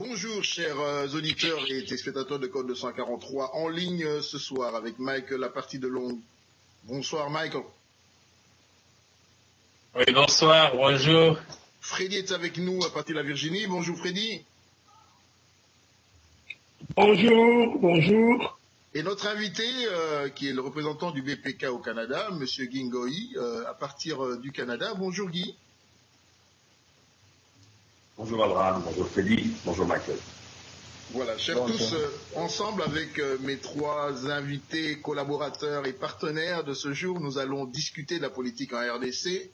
Bonjour chers auditeurs et téléspectateurs de Code 243 en ligne ce soir avec Michael à partir de Londres. Bonsoir Michael. Oui, bonsoir, bonjour. Freddy est avec nous à partir de la Virginie. Bonjour Freddy. Bonjour, bonjour. Et notre invité qui est le représentant du BPK au Canada, Monsieur Guy Ngoï, à partir du Canada. Bonjour Guy. Bonjour Abraham, bonjour Freddy, bonjour Michael. Voilà, chers tous, ensemble avec mes trois invités, collaborateurs et partenaires de ce jour, nous allons discuter de la politique en RDC.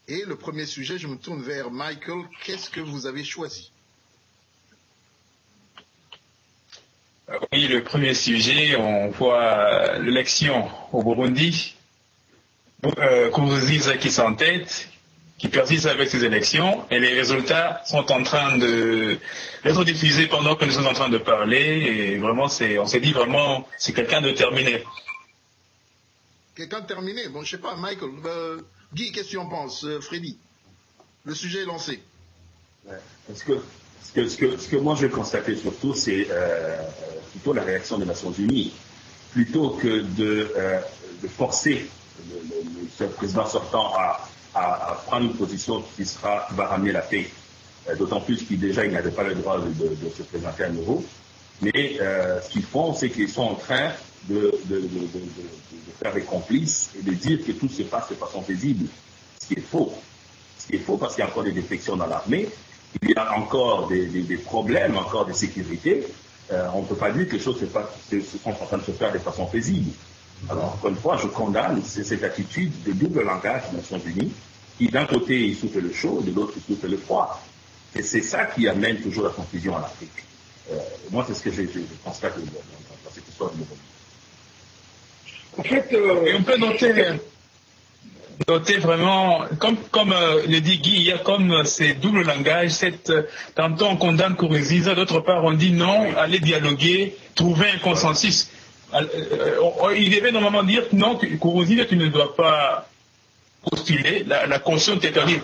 Et le premier sujet, je me tourne vers Michael. Qu'est-ce que vous avez choisi? Oui, le premier sujet, on voit l'élection au Burundi. Nkurunziza qui s'entête, qui persiste avec ces élections, et les résultats sont en train d'être diffusés pendant que nous sommes en train de parler, et vraiment, on s'est dit vraiment, c'est quelqu'un de terminé. Quelqu'un de terminé? Bon, je sais pas, Michael. Guy, qu'est-ce que tu en penses? Freddy, le sujet est lancé. Ouais, parce que ce que moi je vais constater surtout, c'est plutôt la réaction des Nations Unies, plutôt que de forcer le président sortant à prendre une position qui va ramener la paix. D'autant plus qu'il n'avait pas le droit de se présenter à nouveau. Mais ce qu'ils font, c'est qu'ils sont en train de faire des complices et de dire que tout se passe de façon paisible. Ce qui est faux. Ce qui est faux parce qu'il y a encore des défections dans l'armée, il y a encore des problèmes, encore de sécurité. On ne peut pas dire que les choses sont en train de se faire de façon paisible. Alors, encore une fois, je condamne cette attitude de double langage des Nations Unies, qui d'un côté il souffle le chaud, de l'autre il souffle le froid. Et c'est ça qui amène toujours la confusion en Afrique. Moi, c'est ce que je constate dans cette histoire de Burundi. En fait, Et on peut noter vraiment, comme le dit Guy, il y a comme ces doubles langages, tantôt on condamne Nkurunziza, d'autre part on dit non, allez dialoguer, trouver un consensus. Il devait normalement dire non, Nkurunziza, tu ne dois pas postuler, la conscience est terrible.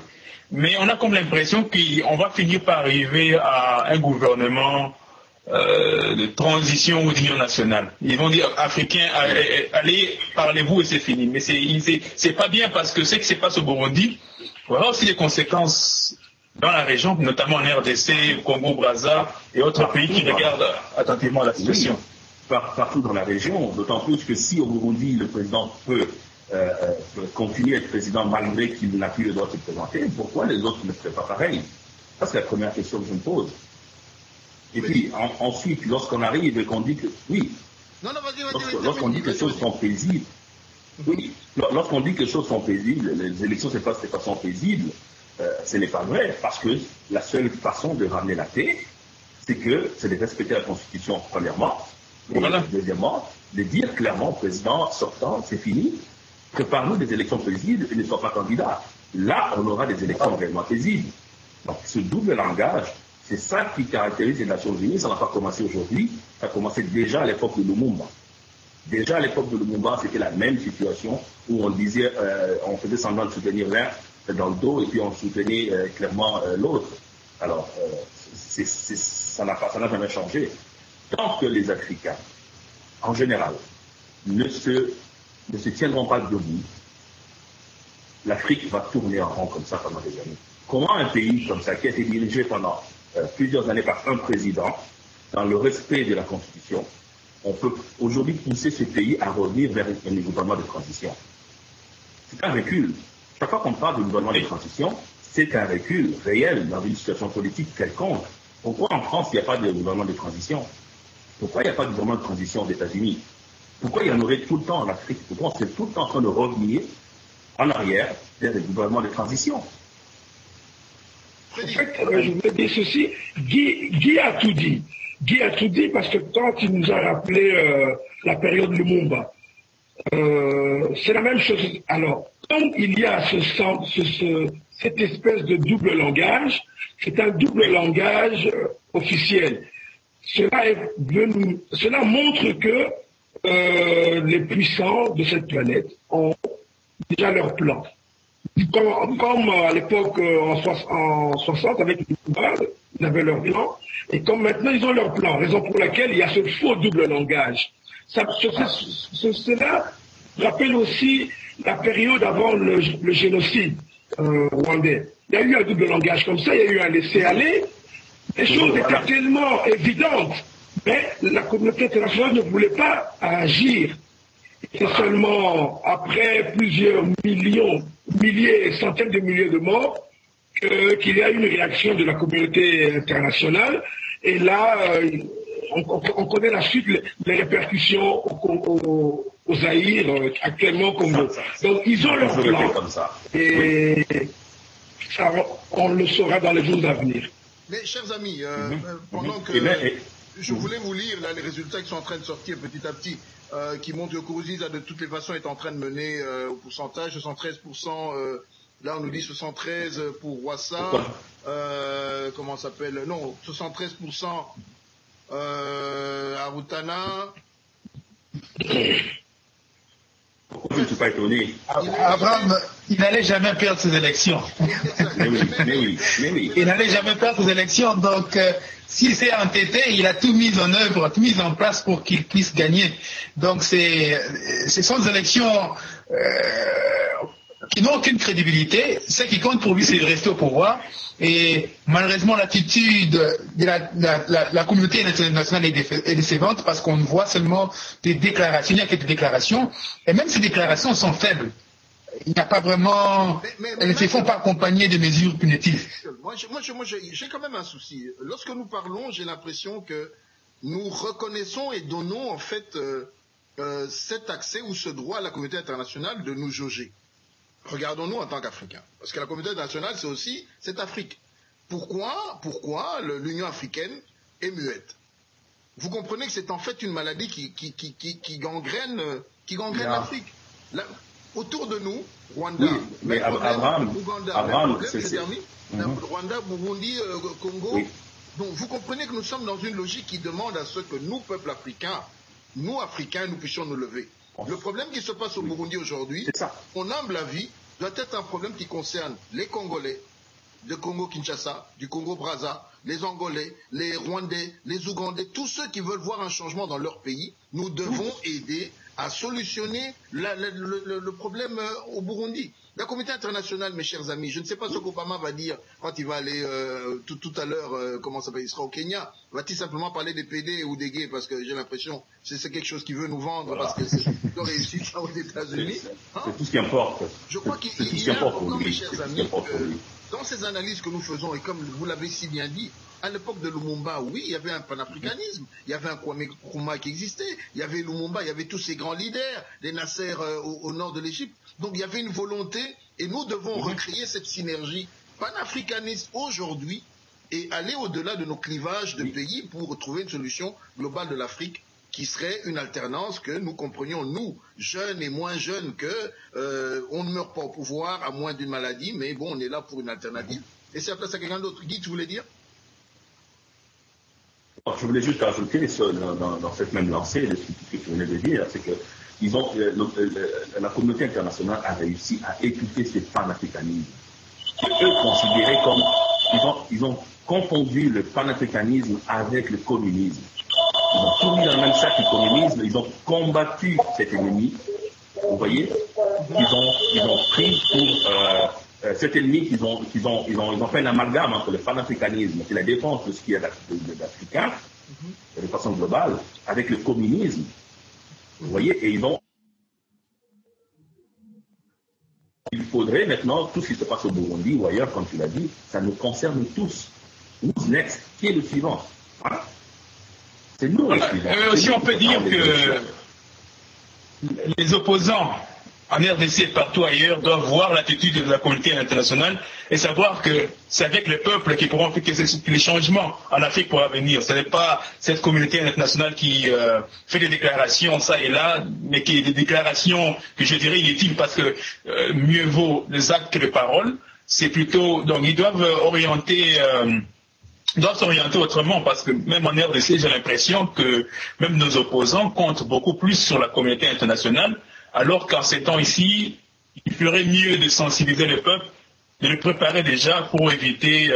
Mais on a comme l'impression qu'on va finir par arriver à un gouvernement de transition ou d'union nationale. Ils vont dire, Africains, allez, parlez-vous et c'est fini. Mais c'est pas bien parce que ce qui se passe au Burundi, voilà aussi les conséquences dans la région, notamment en RDC, Congo-Brazza et autres pays qui regardent attentivement la situation. Oui, partout dans la région, d'autant plus que si au Burundi, le président peut continuer à être président malgré qu'il n'a plus le droit de se présenter, pourquoi les autres ne feraient pas pareil? Ça, c'est la première question que je me pose. Et puis, ensuite, lorsqu'on arrive et qu'on dit que, oui, lorsqu'on dit que les choses sont paisibles, oui, lorsqu'on dit que les choses sont paisibles, les élections se passent de façon paisible, ce n'est pas vrai, parce que la seule façon de ramener la paix, c'est de respecter la Constitution, premièrement, et deuxièmement, de dire clairement au président sortant, c'est fini, prépare-nous des élections paisibles et ne sois pas candidat. Là, on aura des élections réellement paisibles. Donc, ce double langage, c'est ça qui caractérise les Nations Unies. Ça n'a pas commencé aujourd'hui, ça a commencé déjà à l'époque de Lumumba. Déjà à l'époque de Lumumba, c'était la même situation où on disait, on faisait semblant de soutenir l'un dans le dos et puis on soutenait clairement l'autre. Alors, ça n'a jamais changé. Tant que les Africains, en général, ne se tiendront pas debout, l'Afrique va tourner en rond comme ça pendant des années. Comment un pays comme ça, qui a été dirigé pendant plusieurs années par un président, dans le respect de la Constitution, on peut aujourd'hui pousser ce pays à revenir vers un gouvernement de transition? C'est un recul. Chaque fois qu'on parle de gouvernement de transition, c'est un recul réel dans une situation politique quelconque. Pourquoi en France, il n'y a pas de gouvernement de transition? Pourquoi il n'y a pas de gouvernement de transition aux États-Unis? Pourquoi il y en aurait tout le temps en Afrique? Pourquoi on est tout le temps en train de revenir en arrière vers des gouvernements de transition? en fait, je voulais dire ceci. Guy a tout dit. Guy a tout dit parce que quand il nous a rappelé la période Lumumba, c'est la même chose. Alors, comme il y a cette espèce de double langage, c'est un double langage officiel. Cela montre que les puissants de cette planète ont déjà leur plan. Comme à l'époque en 60 avec les Cubains, ils avaient leur plan. Et comme maintenant ils ont leur plan, raison pour laquelle il y a ce faux double langage. Cela rappelle aussi la période avant le génocide rwandais. Il y a eu un double langage comme ça, il y a eu un laisser-aller. Les choses étaient tellement évidentes, mais la communauté internationale ne voulait pas agir. C'est seulement après plusieurs milliers, centaines de milliers de morts, qu'il y a eu une réaction de la communauté internationale. Et là, on connaît la suite, les répercussions au Zaïre, actuellement au Congo. Donc ils ont leur plan. Et ça, on le saura dans les jours à venir. Mais chers amis, pendant que je voulais vous lire là, les résultats qui sont en train de sortir petit à petit, qui montrent que Nkurunziza de toutes les façons est en train de mener au pourcentage, 73%, là on nous dit 73 pour Rwasa, comment ça s'appelle, non, 73% Arutana. Je ne suis pas étonné. Abraham, il n'allait jamais perdre ses élections. Mais oui. Il n'allait jamais perdre ses élections. Donc, s'il s'est entêté, il a tout mis en œuvre, tout mis en place pour qu'il puisse gagner. Donc, ce sont des élections qui n'ont aucune crédibilité. Ce qui compte pour lui, c'est de rester au pouvoir. Et malheureusement, l'attitude de la communauté internationale est décevante parce qu'on voit seulement des déclarations. Il n'y a que des déclarations. Et même ces déclarations sont faibles. Il n'y a pas vraiment... elles ne se font pas accompagner de mesures punitives. Moi, j'ai quand même un souci. Lorsque nous parlons, j'ai l'impression que nous reconnaissons et donnons en fait cet accès ou ce droit à la communauté internationale de nous jauger. Regardons-nous en tant qu'Africains. Parce que la communauté internationale, c'est aussi cette Afrique. Pourquoi l'Union africaine est muette? Vous comprenez que c'est en fait une maladie qui gangrène l'Afrique. Autour de nous, Rwanda, mais Abraham, Rwanda, Burundi, Congo. Oui. Donc vous comprenez que nous sommes dans une logique qui demande à ce que nous, peuple africain, nous Africains, nous puissions nous lever. Le problème qui se passe au Burundi aujourd'hui, mon humble avis, doit être un problème qui concerne les Congolais, de Congo-Kinshasa, du Congo-Brazza, les Angolais, les Rwandais, les Ougandais, tous ceux qui veulent voir un changement dans leur pays. Nous devons aider à solutionner le problème au Burundi. La communauté internationale, mes chers amis, je ne sais pas ce qu'Obama va dire quand il va aller tout à l'heure, comment ça s'appelle, il sera au Kenya. Va-t-il simplement parler des PD ou des gays, parce que j'ai l'impression que c'est quelque chose qu'il veut nous vendre, parce que c'est de réussir ça aux États-Unis. C'est tout ce qui importe. Je crois qu'il y a important, mes chers amis, dans ces analyses que nous faisons, et comme vous l'avez si bien dit, à l'époque de Lumumba, oui, il y avait un panafricanisme, il y avait un Kwame Nkrumah qui existait, il y avait Lumumba, il y avait tous ces grands leaders, les Nasser au nord de l'Égypte. Donc il y avait une volonté, et nous devons recréer cette synergie panafricaniste aujourd'hui et aller au-delà de nos clivages de pays pour trouver une solution globale de l'Afrique qui serait une alternance que nous comprenions, nous, jeunes et moins jeunes, on ne meurt pas au pouvoir à moins d'une maladie, mais bon, on est là pour une alternative. Et c'est à place à quelqu'un d'autre. Guy, tu voulais dire? Je voulais juste ajouter dans cette même lancée de ce que tu venais de dire, c'est que la communauté internationale a réussi à écouter ce panafricanisme. Eux considéraient comme ils ont confondu le panafricanisme avec le communisme. Ils ont tout mis dans le même sac du communisme, ils ont combattu cet ennemi. Vous voyez, ils ont pris pour cet ennemi, ils ont fait un amalgame entre le panafricanisme, c'est la défense de ce qui est d'Africain, de façon globale, avec le communisme. Vous voyez, et il faudrait maintenant, tout ce qui se passe au Burundi ou ailleurs, comme tu l'as dit, ça nous concerne tous. Who's next? Qui est le suivant? Voilà. C'est nous le suivant. Aussi, on peut dire que les opposants en RDC et partout ailleurs doivent voir l'attitude de la communauté internationale et savoir que c'est avec le peuple qui pourront faire que les changements en Afrique pourront venir. Ce n'est pas cette communauté internationale qui fait des déclarations ça et là, mais qui est des déclarations que je dirais inutiles parce que mieux vaut les actes que les paroles. C'est plutôt, donc ils doivent s'orienter autrement parce que même en RDC, j'ai l'impression que même nos opposants comptent beaucoup plus sur la communauté internationale. Alors qu'en ces temps ici, il ferait mieux de sensibiliser le peuple, de le préparer déjà pour éviter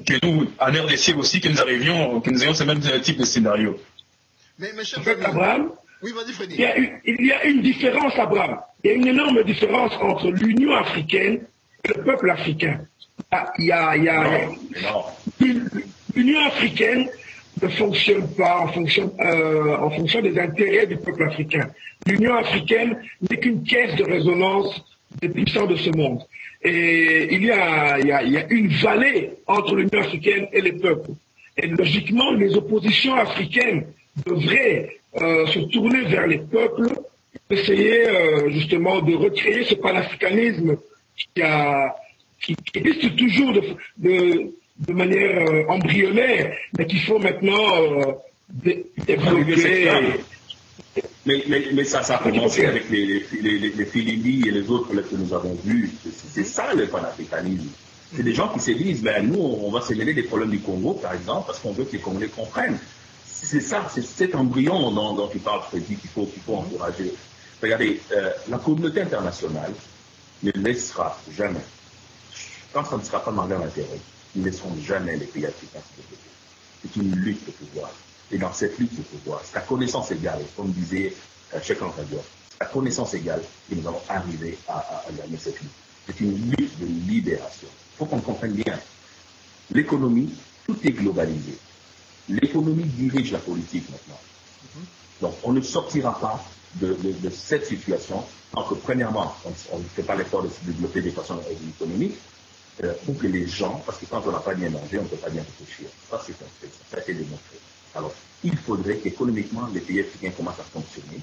que nous, en RDC aussi, que nous ayons ce même type de scénario. Mais cher Abraham, oui, vas-y Freddy. il y a une différence, Abraham. Il y a une énorme différence entre l'Union africaine et le peuple africain. L'Union africaine ne fonctionne pas en fonction des intérêts du peuple africain. L'Union africaine n'est qu'une caisse de résonance des puissants de ce monde. Et il y a une vallée entre l'Union africaine et les peuples. Et logiquement, les oppositions africaines devraient se tourner vers les peuples, essayer justement de recréer ce panafricanisme qui existe toujours de manière embryonnaire, mais qu'il faut maintenant développer. Mais ça a commencé avec les Philippines et les autres que nous avons vus. C'est ça le panafricanisme. C'est des gens qui se disent, nous, on va se mêler des problèmes du Congo, par exemple, parce qu'on veut que les Congolais comprennent. C'est ça, c'est cet embryon dont tu parles, Freddy, qu'il faut encourager. Regardez, la communauté internationale ne laissera jamais, quand ça ne sera pas dans leur intérêt, ils ne laisseront jamais les pays africains se développer. C'est une lutte de pouvoir. Et dans cette lutte de pouvoir, c'est à connaissance égale, comme disait Cheikh Anta Diop, c'est à connaissance égale que nous allons arriver à gagner cette lutte. C'est une lutte de libération. Il faut qu'on comprenne bien. L'économie, tout est globalisé. L'économie dirige la politique maintenant. Donc on ne sortira pas de cette situation tant que premièrement, on ne fait pas l'effort de se développer de façon économique, pour que les gens, parce que quand on n'a pas bien mangé, on ne peut pas bien réfléchir. Ça, c'est un fait, ça a été démontré. Alors, il faudrait qu'économiquement, les pays africains commencent à fonctionner.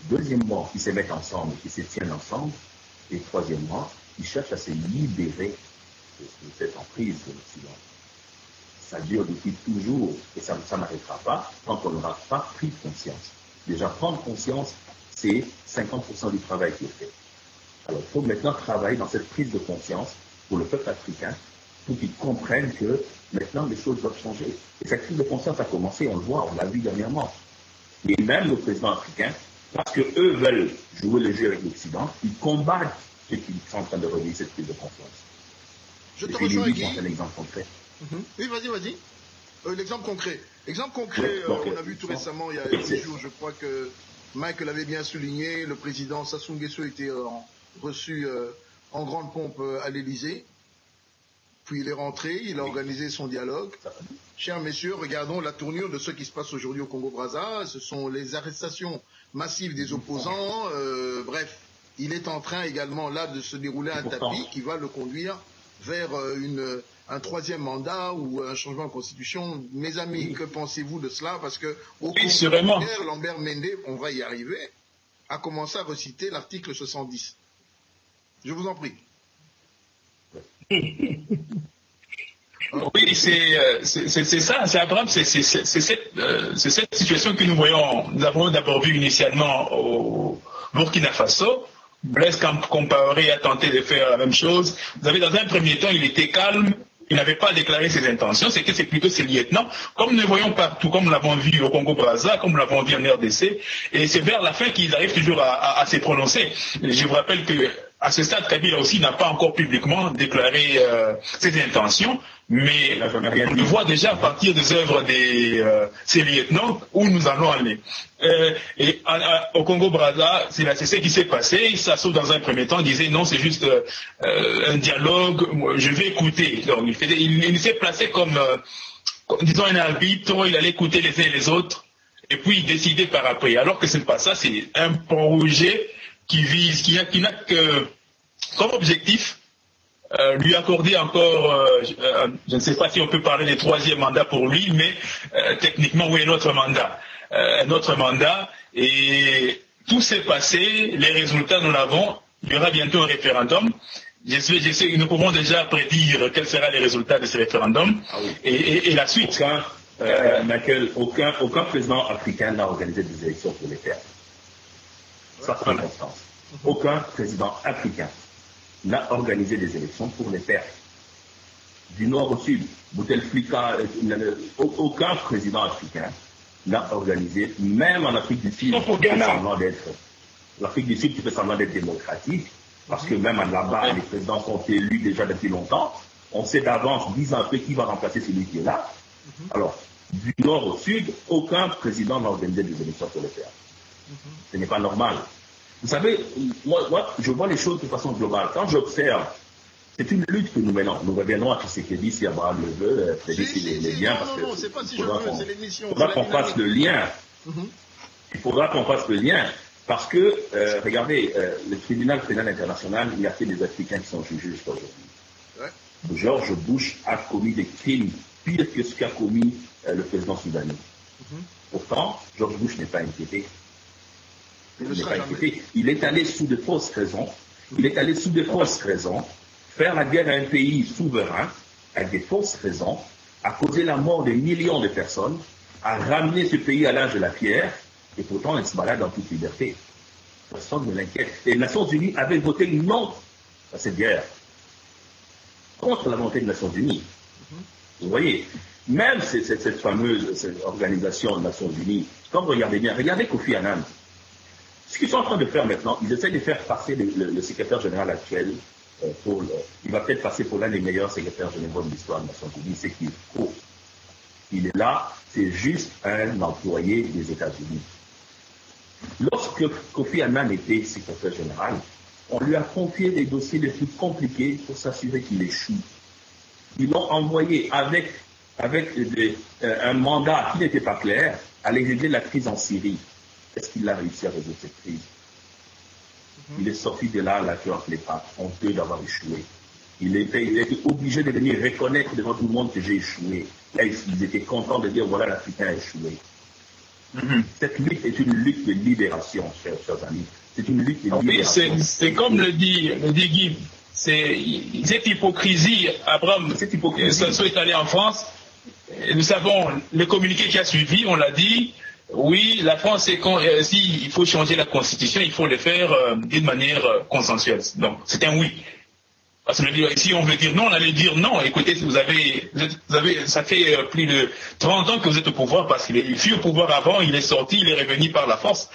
Deuxièmement, qu'ils se mettent ensemble, qu'ils se tiennent ensemble. Et troisièmement, qu'ils cherchent à se libérer de cette emprise de l'Occident. Ça dure depuis toujours, et ça n'arrêtera pas tant qu'on n'aura pas pris conscience. Déjà, prendre conscience, c'est 50% du travail qui est fait. Alors, il faut maintenant travailler dans cette prise de conscience pour le peuple africain, pour qu'ils comprennent que maintenant les choses doivent changer. Et cette prise de conscience a commencé, on le voit, on l'a vu dernièrement. Et même le président africain, parce qu'eux veulent jouer le jeu avec l'Occident, ils combattent ceux qui sont en train de relier cette prise de conscience. Je te rejoins, Guy. C'est un exemple concret. Oui, vas-y. L'exemple concret. L'exemple concret, on a vu tout récemment, il y a 10 jours, je crois que Mike l'avait bien souligné, le président Sassou Nguesso était reçu en grande pompe à l'Élysée. Puis il est rentré, il a organisé son dialogue. Chers messieurs, regardons la tournure de ce qui se passe aujourd'hui au Congo-Brazza. Ce sont les arrestations massives des opposants. Bref, il est en train également là de se dérouler un tapis qui va le conduire vers un troisième mandat ou un changement de constitution. Mes amis, que pensez-vous de cela? Parce que au Congo, Lambert Mende, on va y arriver, a commencé à reciter l'article 70. Je vous en prie. Oui, c'est ça, c'est Abraham, c'est cette situation que nous avons d'abord vue initialement au Burkina Faso. Blaise Compaoré a tenté de faire la même chose. Vous avez, dans un premier temps, il était calme, il n'avait pas déclaré ses intentions, c'est que c'est plutôt ses lieutenants, comme nous le voyons partout, comme nous l'avons vu au Congo-Brazza, comme nous l'avons vu en RDC, et c'est vers la fin qu'ils arrivent toujours à se prononcer. Je vous rappelle que à ce stade, Kabila aussi n'a pas encore publiquement déclaré ses intentions, mais on le voit déjà à partir des œuvres de ses lieutenants où nous allons aller. Au Congo-Brazza, c'est ce qui s'est passé. Sassou, dans un premier temps, disait non, c'est juste un dialogue, je vais écouter. Donc, il s'est placé comme, disons, un arbitre, il allait écouter les uns et les autres, et puis décider par après. Alors que ce n'est pas ça, c'est un projet qui vise, qui n'a que comme objectif lui accorder encore, je ne sais pas si on peut parler de troisième mandat pour lui, mais techniquement oui, un autre mandat, et tout s'est passé, les résultats nous l'avons, il y aura bientôt un référendum. Nous pouvons déjà prédire quels seront les résultats de ce référendum et la suite. Aucun président africain n'a organisé des élections pour les terres. Ça prend constance. Aucun président africain n'a organisé des élections pour les terres. Du nord au sud, Bouteflika, aucun président africain n'a organisé, même en Afrique du Sud, l'Afrique du Sud qui fait semblant d'être démocratique, parce que même là-bas, les présidents sont élus déjà depuis longtemps, on sait d'avance, 10 ans après, qui va remplacer celui qui est là. Alors, du nord au sud, aucun président n'a organisé des élections sur le terrain. Ce n'est pas normal. Vous savez, moi, je vois les choses de façon globale. Quand j'observe, c'est une lutte que nous menons. Nous reviendrons à Tshisekedi si Abraham le veut, les liens, parce que c'est pas si je veux, c'est l'émission. Il faudra qu'on fasse le lien. Il faudra qu'on fasse le lien, parce que, regardez, le tribunal pénal international, il y a fait des Africains qui sont jugés jusqu'à aujourd'hui. George Bush a commis des crimes pires que ce qu'a commis le président soudanais. Pourtant, George Bush n'est pas inquiété. Il est allé sous de fausses raisons. Faire la guerre à un pays souverain, avec des fausses raisons, à causer la mort de millions de personnes, à ramener ce pays à l'âge de la pierre, et pourtant il se balade en toute liberté. Personne ne l'inquiète. Et les Nations Unies avaient voté non à cette guerre, contre la volonté des Nations Unies. Vous voyez, même cette fameuse organisation des Nations Unies, quand vous regardez bien, regardez Kofi Annan. Ce qu'ils sont en train de faire maintenant, ils essaient de faire passer le secrétaire général actuel il va peut-être passer pour l'un des meilleurs secrétaires généraux de l'histoire des Nations Unies, c'est qu'il faut. Il est là, c'est juste un employé des États-Unis. Lorsque Kofi Annan était secrétaire général, on lui a confié des dossiers les plus compliqués pour s'assurer qu'il échoue. Ils l'ont envoyé avec un mandat qui n'était pas clair à régler la crise en Syrie. Est-ce qu'il a réussi à résoudre cette crise? Il est sorti de là, la queue entre les pattes, honteux d'avoir échoué. Il était obligé de venir reconnaître devant tout le monde que j'ai échoué. Là, ils étaient contents de dire, voilà, l'Africain a échoué. Cette lutte est une lutte de libération, chers amis. C'est une lutte de libération. Oui, c'est comme le dit Guy, cette hypocrisie, Abraham, ça soit allé en France. Nous savons le communiqué qui a suivi, on l'a dit. Oui, la France, s'il faut changer la Constitution, il faut le faire d'une manière consensuelle. Donc, c'est un oui. Parce que si on veut dire non, on allait dire non. Écoutez, ça fait plus de 30 ans que vous êtes au pouvoir, parce qu'il fut au pouvoir avant, il est sorti, il est revenu par la force.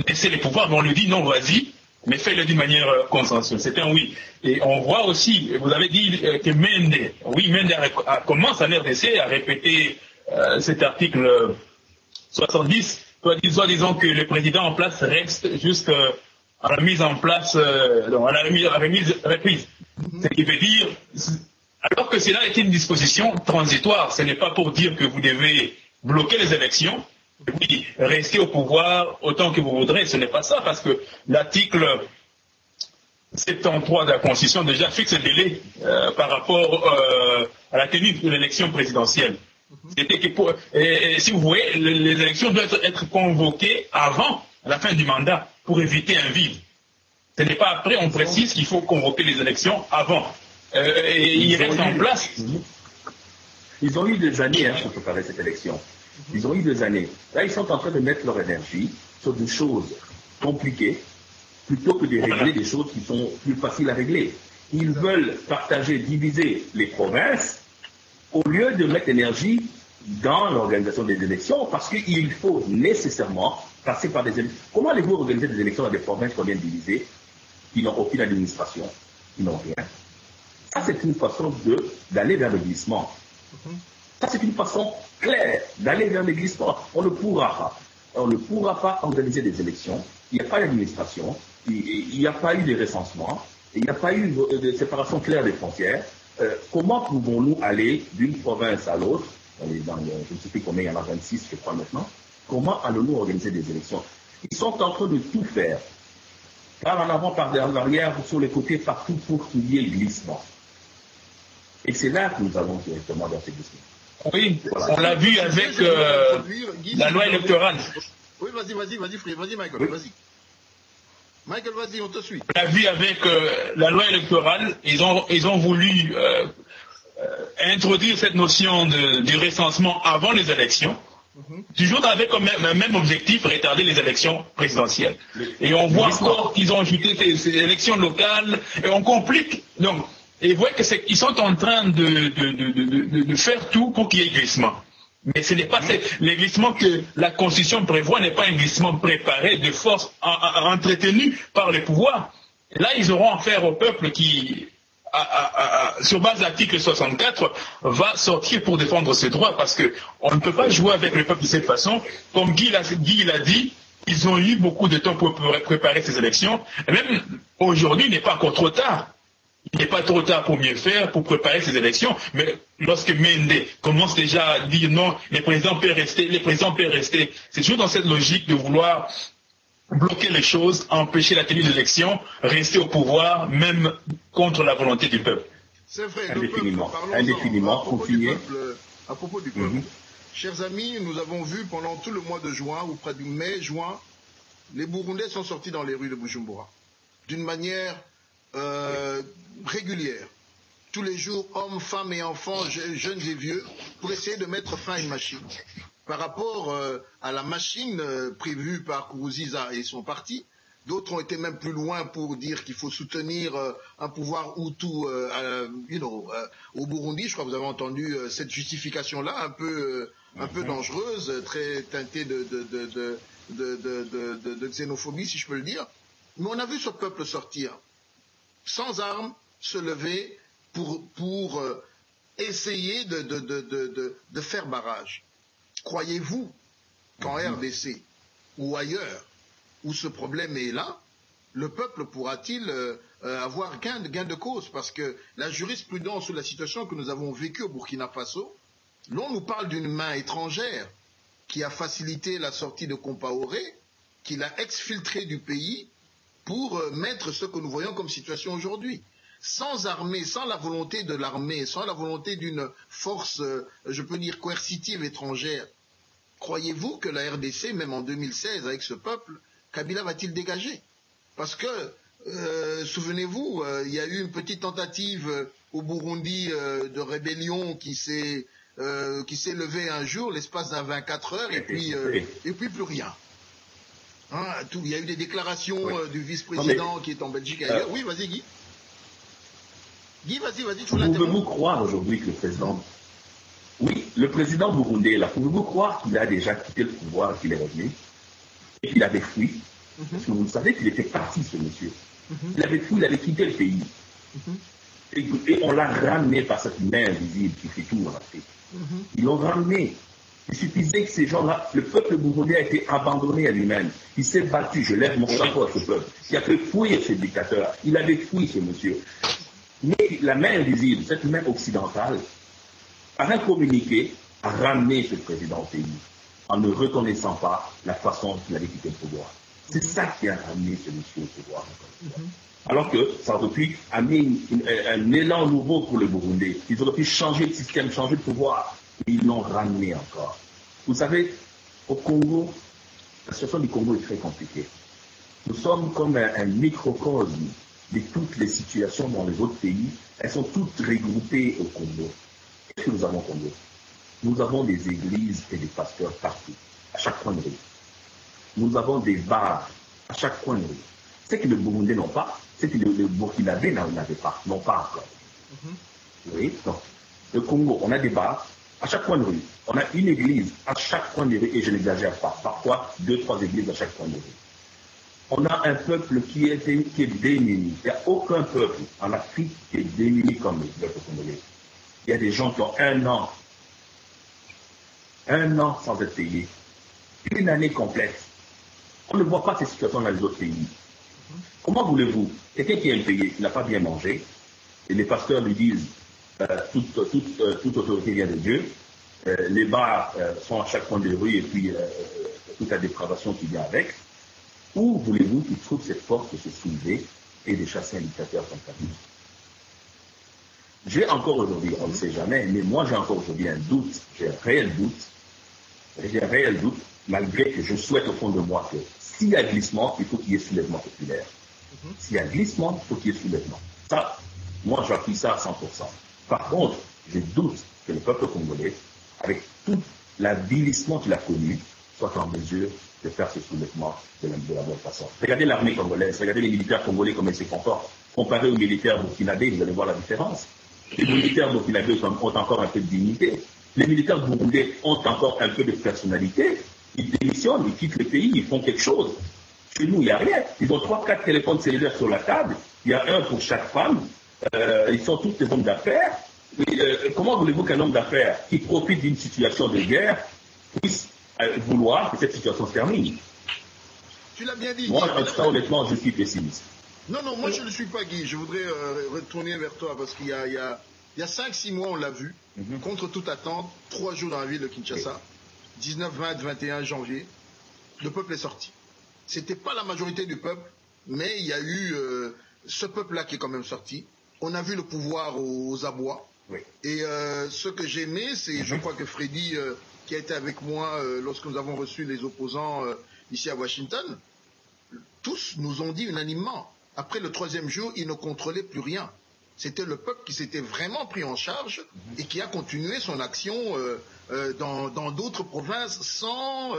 Laissez les pouvoirs, mais on lui dit non, vas-y, mais fais-le d'une manière consensuelle. C'est un oui. Et on voit aussi, vous avez dit que Mende commence à l'RDC à répéter cet article 70, soit disons que le président en place reste jusqu'à la mise en place, à la remise reprise. Ce qui veut dire, alors que cela est une disposition transitoire, ce n'est pas pour dire que vous devez bloquer les élections, oui, rester au pouvoir autant que vous voudrez, ce n'est pas ça, parce que l'article 73 de la Constitution déjà fixe le délai par rapport à la tenue de l'élection présidentielle. C'était que si vous voyez, les élections doivent être convoquées avant la fin du mandat pour éviter un vide. Ce n'est pas après, on précise qu'il faut convoquer les élections avant. Et ils restent en place. Ils ont eu des années pour préparer cette élection. Ils ont eu des années. Là, ils sont en train de mettre leur énergie sur des choses compliquées plutôt que de régler des choses qui sont plus faciles à régler. Ils veulent partager, diviser les provinces au lieu de mettre l'énergie dans l'organisation des élections, parce qu'il faut nécessairement passer par des élections. Comment allez-vous organiser des élections dans des provinces qu'on vient de diviser, qui n'ont aucune administration, qui n'ont rien? Ça, c'est une façon d'aller vers le glissement. Ça, c'est une façon claire d'aller vers le glissement. On ne pourra pas organiser des élections. Il n'y a pas d'administration, il n'y a pas eu de recensement, il n'y a pas eu de séparation claire des frontières. Comment pouvons-nous aller d'une province à l'autre, je ne sais plus combien, il y en a 26 je crois maintenant, comment allons-nous organiser des élections? Ils sont en train de tout faire, par en avant, par derrière, sur les côtés, partout pour qu'il y ait le glissement. Et c'est là que nous allons directement vers ce glissement. Oui, voilà. On l'a vu avec la loi électorale. Oui, vas-y, Michael, vas-y. Michael, vas-y, on te suit. On l'a vu avec la loi électorale, ils ont voulu introduire cette notion du recensement avant les élections, toujours avec un même objectif, retarder les élections présidentielles. Et on voit encore qu'ils ont ajouté ces élections locales, et on complique. Donc, et vous voyez qu'ils sont en train de faire tout pour qu'il y ait glissement. Mais ce n'est pas le glissement que la Constitution prévoit, n'est pas un glissement préparé de force entretenu par le pouvoir. Et là, ils auront affaire au peuple qui sur base de l'article 64, va sortir pour défendre ses droits, parce qu'on ne peut pas jouer avec le peuple de cette façon. Comme Guy l'a dit, ils ont eu beaucoup de temps pour préparer ces élections. Et même aujourd'hui, il n'est pas encore trop tard. Il n'est pas trop tard pour mieux faire, pour préparer ces élections. Mais lorsque Mende commence déjà à dire non, les présidents peuvent rester, c'est toujours dans cette logique de vouloir bloquer les choses, empêcher la tenue des élections, rester au pouvoir, même contre la volonté du peuple. C'est vrai, indéfiniment, continuer. À propos du peuple. Chers amis, nous avons vu pendant tout le mois de juin, ou près du mai, juin, les Burundais sont sortis dans les rues de Bujumbura, d'une manière régulière. Tous les jours, hommes, femmes et enfants, jeunes et vieux, pour essayer de mettre fin à une machine. Par rapport à la machine prévue par Nkurunziza et son parti, d'autres ont été même plus loin pour dire qu'il faut soutenir un pouvoir Hutu au Burundi. Je crois que vous avez entendu cette justification-là, un peu dangereuse, très teintée de xénophobie, si je peux le dire. Mais on a vu ce peuple sortir, sans armes, se lever pour essayer de faire barrage. Croyez-vous qu'en RDC ou ailleurs, où ce problème est là, le peuple pourra-t-il avoir gain de cause? Parce que la jurisprudence ou la situation que nous avons vécue au Burkina Faso, l'on nous parle d'une main étrangère qui a facilité la sortie de Compaoré, qui l'a exfiltré du pays pour mettre ce que nous voyons comme situation aujourd'hui. Sans armée, sans la volonté de l'armée, sans la volonté d'une force, je peux dire, coercitive étrangère, croyez-vous que la RDC, même en 2016, avec ce peuple, Kabila va-t-il dégager? Parce que, souvenez-vous, il y a eu une petite tentative au Burundi de rébellion qui s'est levée un jour, l'espace d'un 24 heures, et puis plus rien. Hein, il y a eu des déclarations du vice-président qui est en Belgique ailleurs. Oui, vas-y Guy. Guy, vas-y, tu l'as. Pouvez-vous croire aujourd'hui que le président... Oui, le président burundais, là, pouvez-vous croire qu'il a déjà quitté le pouvoir, qu'il est revenu, et qu'il avait fui? Parce que vous savez qu'il était parti, ce monsieur. Il avait fui, il avait quitté le pays. Et on l'a ramené par cette main invisible qui fait tout en Afrique. Ils l'ont ramené. Il suffisait que ces gens-là, le peuple burundais a été abandonné à lui-même. Il s'est battu, je lève mon chapeau à ce peuple, qui a fait fuir ce dictateur. Il avait fui ce monsieur. Mais la main invisible, cette main occidentale, par un communiqué, a ramené ce président au pays, en ne reconnaissant pas la façon dont il avait quitté le pouvoir. C'est ça qui a ramené ce monsieur au pouvoir. Alors que ça aurait pu amener un élan nouveau pour le Burundais. Ils auraient pu changer de système, changer de pouvoir. Mais ils l'ont ramené encore. Vous savez, au Congo, la situation du Congo est très compliquée. Nous sommes comme un microcosme de toutes les situations dans les autres pays. Elles sont toutes regroupées au Congo. Qu'est-ce que nous avons au Congo? Nous avons des églises et des pasteurs partout, à chaque coin de rue. Nous avons des bars à chaque coin de rue. Ce que les Burundais n'ont pas, c'est que les Burkinabés n'avaient pas, n'ont pas encore. Oui, donc, le Congo, on a des bars à chaque coin de rue. On a une église à chaque coin de rue, et je n'exagère pas, parfois 2-3 églises à chaque coin de rue. On a un peuple qui est démuni. Il n'y a aucun peuple en Afrique qui est démuni comme le peuple congolais. Il y a des gens qui ont un an sans être payés, une année complète. On ne voit pas ces situations dans les autres pays. Comment voulez-vous, quelqu'un qui est impayé, qui n'a pas bien mangé, et les pasteurs lui disent toute autorité vient de Dieu, les bars sont à chaque coin de rue et puis toute la dépravation qui vient avec, où voulez-vous qu'il trouve cette force de se soulever et de chasser un dictateur comme Kabila? J'ai encore aujourd'hui, on ne sait jamais, mais moi j'ai encore aujourd'hui un doute, j'ai un réel doute, malgré que je souhaite au fond de moi que s'il y a glissement, il faut qu'il y ait soulèvement populaire. S'il y a glissement, il faut qu'il y ait soulèvement. Ça, moi j'appuie ça à 100%. Par contre, je doute que le peuple congolais, avec tout l'avilissement qu'il a connu, soit en mesure de faire ce soulèvement de la bonne façon. Regardez l'armée congolaise, regardez les militaires congolais, comment ils se comportent. Comparé aux militaires burkinabés, vous allez voir la différence. Les militaires burkinabés ont encore un peu de dignité. Les militaires burundais ont encore un peu de personnalité. Ils démissionnent, ils quittent le pays, ils font quelque chose. Chez nous, il n'y a rien. Ils ont 3-4 téléphones cellulaires sur la table. Il y a un pour chaque femme. ils sont tous des hommes d'affaires. Comment voulez-vous qu'un homme d'affaires qui profite d'une situation de guerre puisse vouloir que cette situation se termine? Tu l'as bien dit. Moi, honnêtement, je suis pessimiste. Non, moi je ne le suis pas, Guy. Je voudrais retourner vers toi parce qu'il y a 5-6 mois, on l'a vu, contre toute attente, 3 jours dans la ville de Kinshasa, 19, 20, 21 janvier, le peuple est sorti. C'était pas la majorité du peuple, mais il y a eu ce peuple-là qui est quand même sorti. On a vu le pouvoir aux abois. Oui. Et ce que j'ai aimé, c'est, je crois que Freddy, qui a été avec moi lorsque nous avons reçu les opposants ici à Washington, tous nous ont dit unanimement, après le 3e jour, ils ne contrôlaient plus rien. C'était le peuple qui s'était vraiment pris en charge et qui a continué son action dans d'autres provinces sans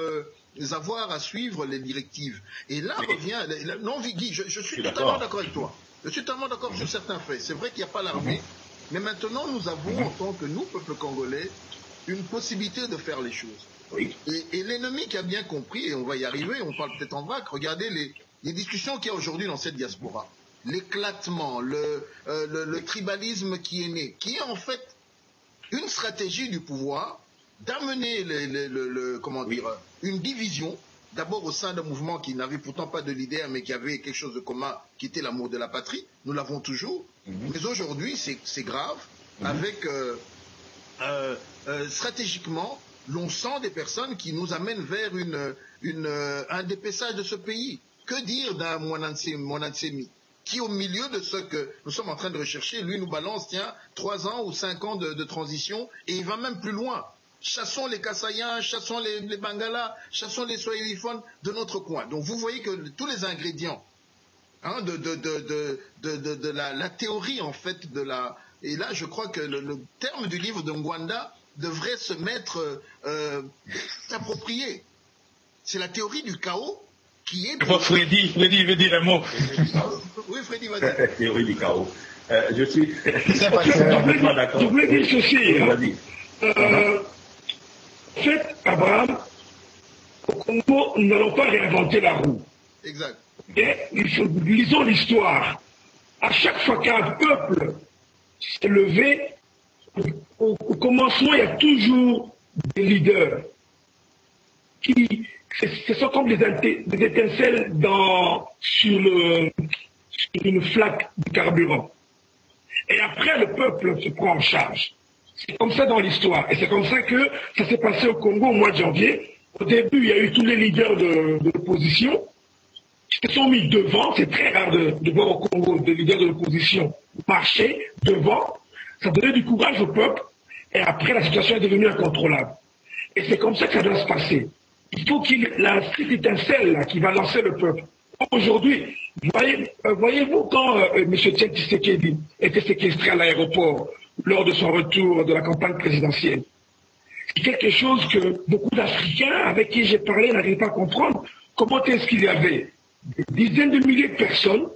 avoir à suivre les directives. Et là revient... Non, Guy, je suis totalement d'accord avec toi. Je suis totalement d'accord sur certains faits. C'est vrai qu'il n'y a pas l'armée, mais maintenant nous avons, en tant que nous, peuple congolais, une possibilité de faire les choses. Oui. Et l'ennemi qui a bien compris, et on va y arriver, on parle peut-être en vague, regardez les discussions qu'il y a aujourd'hui dans cette diaspora. L'éclatement, le tribalisme qui est né, qui est en fait une stratégie du pouvoir d'amener une division, d'abord au sein d'un mouvement qui n'avait pourtant pas de leader, mais qui avait quelque chose de commun, qui était l'amour de la patrie. Nous l'avons toujours. Mais aujourd'hui, c'est grave, avec stratégiquement, l'on sent des personnes qui nous amènent vers un dépaissage de ce pays. Que dire d'un Monansemi qui, au milieu de ce que nous sommes en train de rechercher, lui nous balance, 3 ans ou 5 ans de transition, et il va même plus loin. Chassons les Kassayens, chassons les Bangalas, chassons les Swahiliphones de notre coin. Donc vous voyez que tous les ingrédients de la théorie, en fait, et là je crois que le terme du livre de Ngwanda devrait se mettre approprié. C'est la théorie du chaos qui est... Freddy veut dire un mot. Oui, Freddy, vas-y. Théorie du chaos. Je suis complètement d'accord. Je voulais dire ceci. Vas-y. En fait, Abraham, au Congo, nous n'allons pas réinventer la roue. Exact. Et lisons l'histoire. À chaque fois qu'un peuple s'est levé, au commencement, il y a toujours des leaders ce sont comme des étincelles sur une flaque de carburant. Et après, le peuple se prend en charge. C'est comme ça dans l'histoire. Et c'est comme ça que ça s'est passé au Congo au mois de janvier. Au début, il y a eu tous les leaders de l'opposition qui se sont mis devant. C'est très rare de voir au Congo des leaders de l'opposition marcher devant. Ça donnait du courage au peuple. Et après, la situation est devenue incontrôlable. Et c'est comme ça que ça doit se passer. Il faut qu'il y ait la petite étincelle là, qui va lancer le peuple. Aujourd'hui, voyez-vous quand M. Tshisekedi était séquestré à l'aéroport lors de son retour de la campagne présidentielle, c'est quelque chose que beaucoup d'Africains avec qui j'ai parlé n'arrivent pas à comprendre. Comment est-ce qu'il y avait des dizaines de milliers de personnes,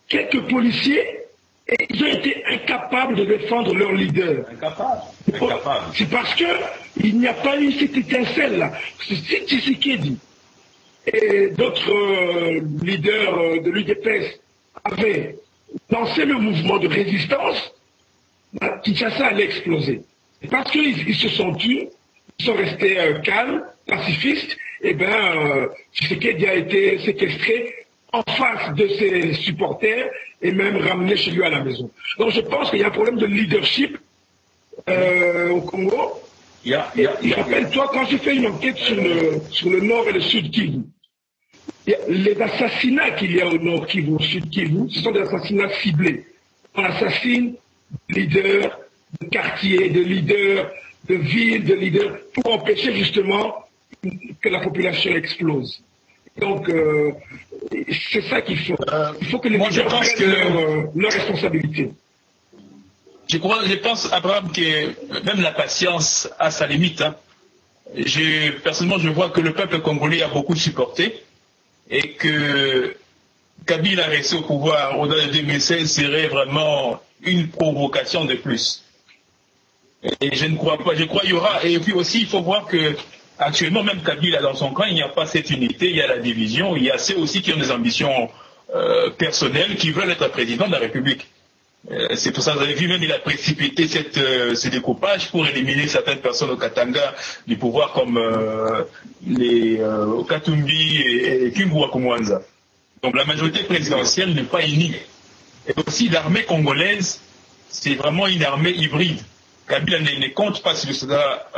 quelques policiers, et ils ont été incapables de défendre leur leader. Incapable. C'est parce qu'il n'y a pas eu cette étincelle-là. Si Tshisekedi et d'autres leaders de l'UDPS avaient lancé le mouvement de résistance, Kinshasa allait exploser. Et parce qu'ils se sont tus, ils sont restés calmes, pacifistes, et Tshisekedi a été séquestré en face de ses supporters et même ramené chez lui à la maison. Donc je pense qu'il y a un problème de leadership au Congo. Rappelle-toi, quand j'ai fait une enquête sur le nord et le sud Kivu, les assassinats qu'il y a au nord Kivu, au sud Kivu, ce sont des assassinats ciblés. On assassine des leaders de quartier, des leaders de ville, des leaders, pour empêcher justement que la population explose. Donc, c'est ça qu'il faut. Il faut que les leaders prennent leur responsabilité. Je pense, Abraham, que même la patience a sa limite. Hein. Personnellement, je vois que le peuple congolais a beaucoup supporté et que Kabila resté au pouvoir au-delà de 2016 serait vraiment une provocation de plus. Et je ne crois pas. Je crois qu'il y aura. Et puis aussi, il faut voir que actuellement, même Kabila dans son camp, il n'y a pas cette unité, il y a la division, il y a ceux aussi qui ont des ambitions personnels qui veulent être président de la République. C'est pour ça que vous avez vu, même il a précipité ce découpage pour éliminer certaines personnes au Katanga du pouvoir comme les Katumbi et Kingwa Kumwanza. Donc la majorité présidentielle n'est pas unie. Et aussi l'armée congolaise, c'est vraiment une armée hybride. Kabila ne compte pas sur cela,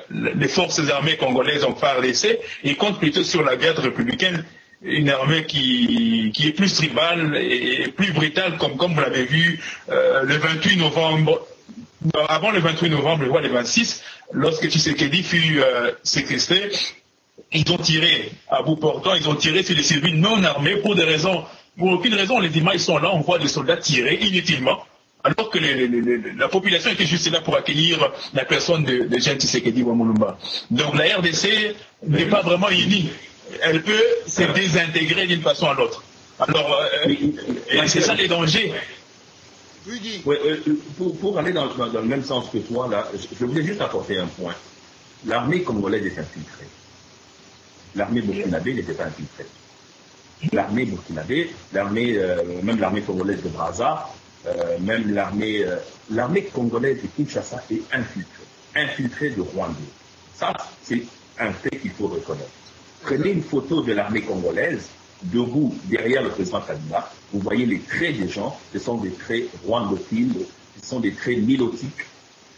les forces armées congolaises en FARDC, il compte plutôt sur la garde républicaine, une armée qui est plus tribale et plus brutale, comme vous l'avez vu le 28 novembre, avant le 28 novembre, le 26, lorsque Tshisekedi fut séquestré, ils ont tiré à bout portant, ils ont tiré sur les civils non armés pour aucune raison. Les images sont là, on voit des soldats tirer inutilement, alors que la population était juste là pour accueillir la personne de Jean Tshisekedi Wamulumba. Donc la RDC n'est pas vraiment unie. Elle peut se désintégrer d'une façon à l'autre. Alors, c'est ça les dangers. Pour aller dans le même sens que toi, là, je voulais juste apporter un point. L'armée congolaise est infiltrée. L'armée burkinabé n'était pas infiltrée. L'armée burkinabé, même l'armée congolaise de Brazza, même l'armée congolaise de Kinshasa est infiltrée de Rwanda. Ça, c'est un fait qu'il faut reconnaître. Prenez une photo de l'armée congolaise, debout derrière le président Kabila, vous voyez les traits des gens, ce sont des traits rwandophiles, ce sont des traits nilotiques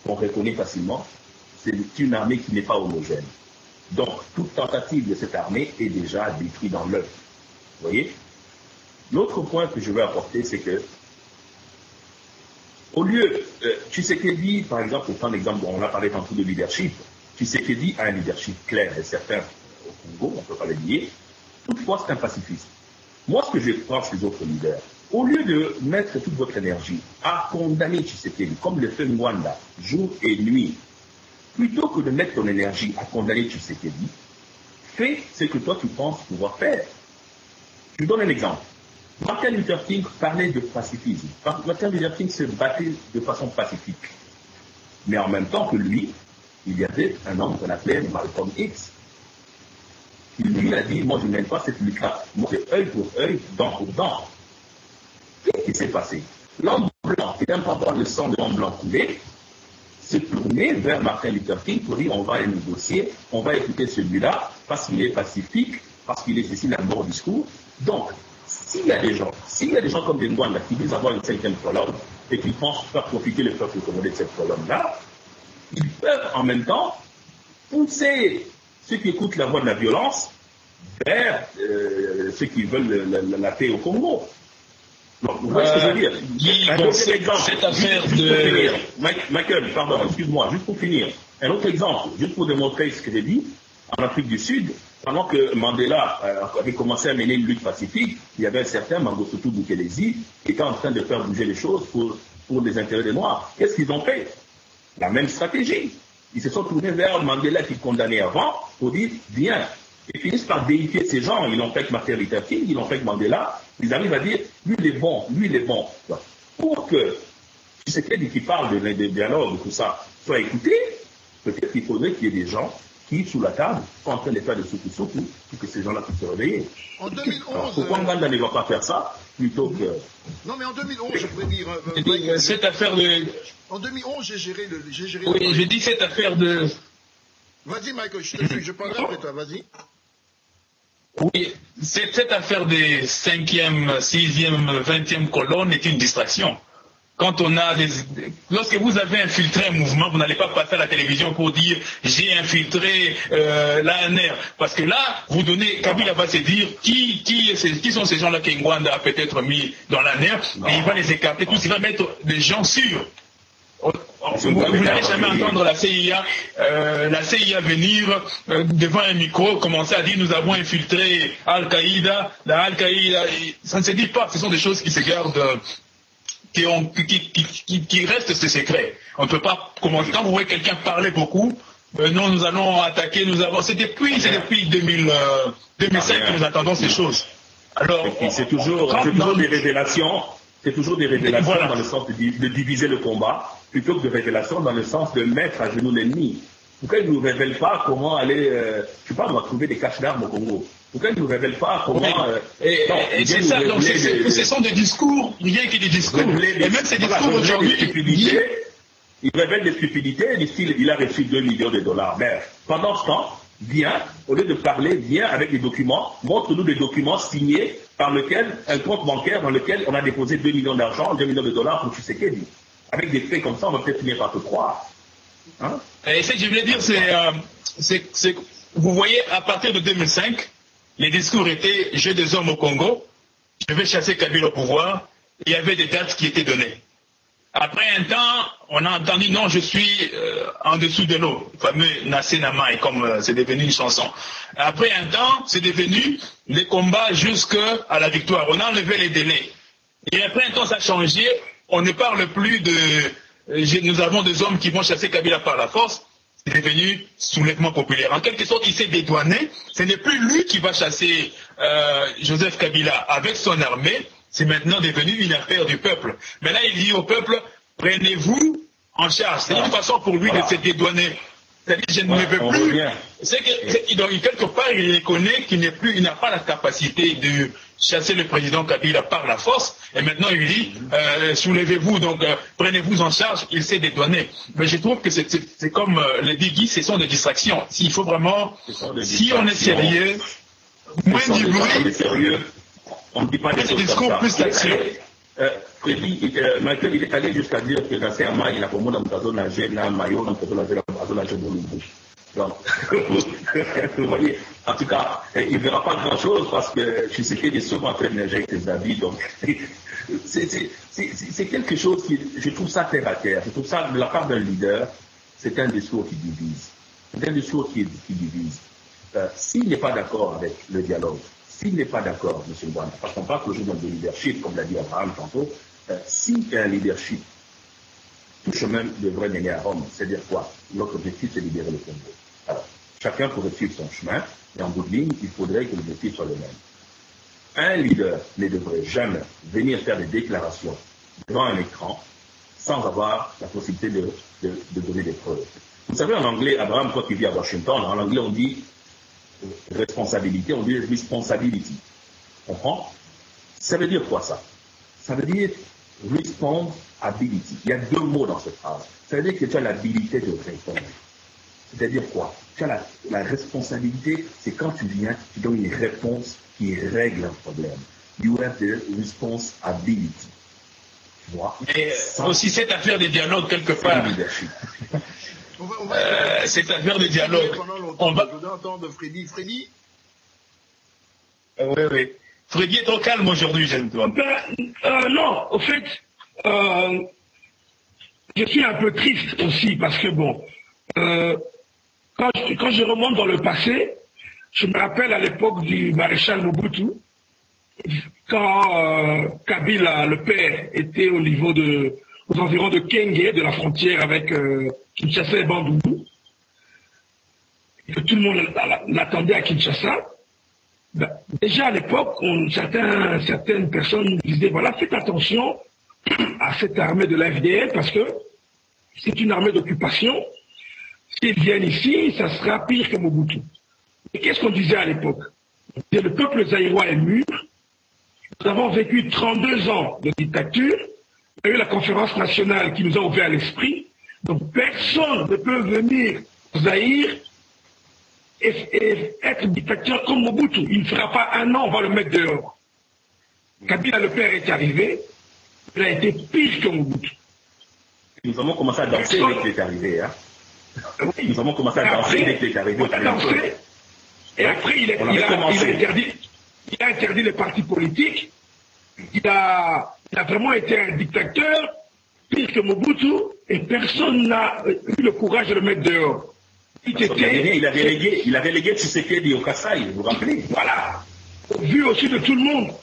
qu'on reconnaît facilement. C'est une armée qui n'est pas homogène. Donc, toute tentative de cette armée est déjà détruite dans l'œuf. Vous voyez? L'autre point que je veux apporter, c'est que, au lieu, Tshisekedi, par exemple, pour prendre l'exemple, on a parlé tantôt de leadership, Tshisekedi a un leadership clair et certain au Congo, on ne peut pas le nier. Toutefois, c'est un pacifiste. Moi, ce que je pense les autres leaders, au lieu de mettre toute votre énergie à condamner Tshisekedi, comme le fait Mwanda, jour et nuit, plutôt que de mettre ton énergie à condamner Tshisekedi, fais ce que toi tu penses pouvoir faire. Je vous donne un exemple. Martin Luther King parlait de pacifisme. Martin Luther King se battait de façon pacifique. Mais en même temps que lui, il y avait un homme qu'on appelait Malcolm X. Qui lui a dit, moi je n'aime pas cette lutte-là. Moi c'est œil pour œil, dent pour dent. Qu'est-ce qui s'est passé? L'homme blanc, qui n'aime pas voir le sang de l'homme blanc couler, se tourner vers Martin Luther King pour dire on va négocier, on va écouter celui-là parce qu'il est pacifique, parce qu'il est ceci, il a un bon discours. Donc, s'il y a des gens comme des Rwandais qui disent avoir une cinquième colonne et qui pensent faire profiter le peuple congolais de cette colonne-là, ils peuvent en même temps pousser ceux qui écoutent la voix de la violence vers ceux qui veulent la paix au Congo. Donc, vous voyez ce que je veux dire? Cette affaire de... Michael, pardon, excuse-moi, juste pour finir. Un autre exemple, juste pour démontrer ce que j'ai dit, en Afrique du Sud, pendant que Mandela avait commencé à mener une lutte pacifique, il y avait un certain Mangosuthu Buthelezi qui était en train de faire bouger les choses pour les intérêts des Noirs. Qu'est-ce qu'ils ont fait? La même stratégie. Ils se sont tournés vers Mandela qui condamnait avant pour dire, viens. Ils finissent par déifier ces gens. Ils l'ont fait avec Martin Luther King, ils l'ont fait avec Mandela. Ils arrivent à dire, lui il est bon, lui il est bon. Pour que Tshisekedi qui parle de dialogue, de tout ça, soit écouté, peut-être qu'il faudrait qu'il y ait des gens qui, sous la table, sont en train de faire des soucis pour que ces gens-là puissent se réveiller. En 2011... Pourquoi Nganda ne va pas faire ça plutôt que... Non, mais en 2011, je pourrais dire... cette affaire de... En 2011, j'ai géré Oui, je dis cette affaire de... Vas-y, Michael, je te suis, je parle après toi, vas-y. Oui, cette affaire des 5e, 6e, 20e colonnes est une distraction. Quand on a lorsque vous avez infiltré un mouvement, vous n'allez pas passer à la télévision pour dire j'ai infiltré l'ANR. Parce que là, vous donnez, Kabila va se dire qui sont ces gens-là que Ngwanda a peut-être mis dans l'ANR, et il va les écarter tous, il va mettre des gens sûrs. Vous n'allez jamais entendre la CIA venir devant un micro commencer à dire nous avons infiltré Al-Qaïda, la Al-Qaïda. Ça ne se dit pas, ce sont des choses qui se gardent, qui restent ce secret. On ne peut pas commencer. Quand vous voyez quelqu'un parler beaucoup, non, nous allons attaquer, c'est depuis 2005 que nous attendons ces choses. Alors, c'est toujours des révélations. C'est toujours des révélations dans le sens de diviser le combat, plutôt que de révélations dans le sens de mettre à genoux l'ennemi. Pourquoi ils ne nous révèlent pas comment aller, je sais pas, on va trouver des caches d'armes au Congo? Pourquoi ils ne nous révèlent pas comment... et c'est ça, donc ce sont des discours, rien que des discours. Et même ces discours aujourd'hui... Ils révèlent des stupidités, disent il a reçu 2 millions de dollars. Mais pendant ce temps, viens, au lieu de parler, viens avec des documents, montre-nous des documents signés par lequel, un compte bancaire dans lequel on a déposé 2 millions d'argent, 2 millions de dollars pour Tshisekedi. Avec des faits comme ça, on va peut-être finir par te croire. Hein? Et ce que je voulais dire, c'est vous voyez, à partir de 2005, les discours étaient « j'ai des hommes au Congo, je vais chasser Kabila au pouvoir », il y avait des dates qui étaient données. Après un temps, on a entendu « non, je suis en dessous de l'eau », le fameux « Nassé Namai », comme c'est devenu une chanson. Après un temps, c'est devenu les combats jusqu'à la victoire. On a enlevé les délais. Et après un temps, ça a changé. On ne parle plus de « nous avons des hommes qui vont chasser Kabila par la force ». C'est devenu soulèvement populaire. En quelque sorte, il s'est dédouané. Ce n'est plus lui qui va chasser Joseph Kabila avec son armée. C'est maintenant devenu une affaire du peuple. Mais là, il dit au peuple, prenez-vous en charge. C'est une façon pour lui de se dédouaner. C'est-à-dire, je ne veux plus. Donc, quelque part, il reconnaît qu'il n'a pas la capacité de chasser le président Kabila par la force. Et maintenant, il dit, soulevez-vous, donc prenez-vous en charge. Il s'est dédouané. Mais je trouve que c'est comme le dit Guy, ce sont des distractions. S'il faut vraiment, si on est sérieux, moins du bruit. On ne dit pas des choses discours comme ça. Plus d'action. Michael, il est allé jusqu'à dire que dans ces mailles, il a comme dans la zone à maillot, dans la zone à donc, vous voyez, en tout cas, il ne verra pas grand-chose parce que je sais qu'il est souvent en train de nager avec ses habits. Donc, c'est quelque chose qui, je trouve ça terre à terre. Je trouve ça, de la part d'un leader, c'est un discours qui divise. C'est un discours qui divise. S'il n'est pas d'accord avec le dialogue, s'il n'est pas d'accord, M. Mbwana, parce qu'on parle toujours de leadership, comme l'a dit Abraham tantôt, s'il y a un leadership, tout chemin devrait mener à Rome. C'est-à-dire quoi? Notre objectif, c'est libérer le Congo. Alors, chacun pourrait suivre son chemin, et en bout de ligne, il faudrait que l'objectif soit le même. Un leader ne devrait jamais venir faire des déclarations devant un écran sans avoir la possibilité de donner des preuves. Vous savez, en anglais, Abraham, toi qui vis à Washington, en anglais, on dit responsabilité, on dit responsibility. On comprend? Ça veut dire quoi, ça? Ça veut dire responsibility. Il y a 2 mots dans cette phrase. Ça veut dire que tu as l'habilité de répondre. C'est-à-dire quoi? Tu as la responsabilité, c'est quand tu viens, tu donnes une réponse qui règle un problème. You have the responsibility. Tu vois? Et aussi cette affaire de dialogue quelque part. Cette affaire de dialogue. On va entendre Freddy. Freddy? Oui. Freddy est trop calme aujourd'hui, j'aime toi. Non, au fait, je suis un peu triste aussi parce que bon, quand je remonte dans le passé, je me rappelle à l'époque du maréchal Mobutu, quand Kabila, le père, était aux environs de Kenge, de la frontière avec Kinshasa et Bandundu, et que tout le monde l'attendait à Kinshasa. Ben, déjà à l'époque, certaines personnes disaient, voilà, faites attention à cette armée de l'FDL parce que c'est une armée d'occupation. S'ils viennent ici, ça sera pire que Mobutu. Et qu'est-ce qu'on disait à l'époque? Le peuple zaïrois est mûr. Nous avons vécu 32 ans de dictature. Il y a eu la conférence nationale qui nous a ouvert l'esprit. Donc personne ne peut venir au Zaïre et être dictateur comme Mobutu. Il ne fera pas 1 an, on va le mettre dehors. Kabila le père est arrivé, il a été pire que Mobutu. Nous avons commencé à danser dès qu'il est arrivé. Hein? Oui, nous avons commencé à danser dès qu'il est arrivé. Et après, il a interdit les partis politiques. Il a vraiment été un dictateur, pire que Mobutu, et personne n'a eu le courage de le mettre dehors. Il a relégué Tshisekedi au Kasaï, vous vous rappelez? Voilà. Au vu aussi de tout le monde.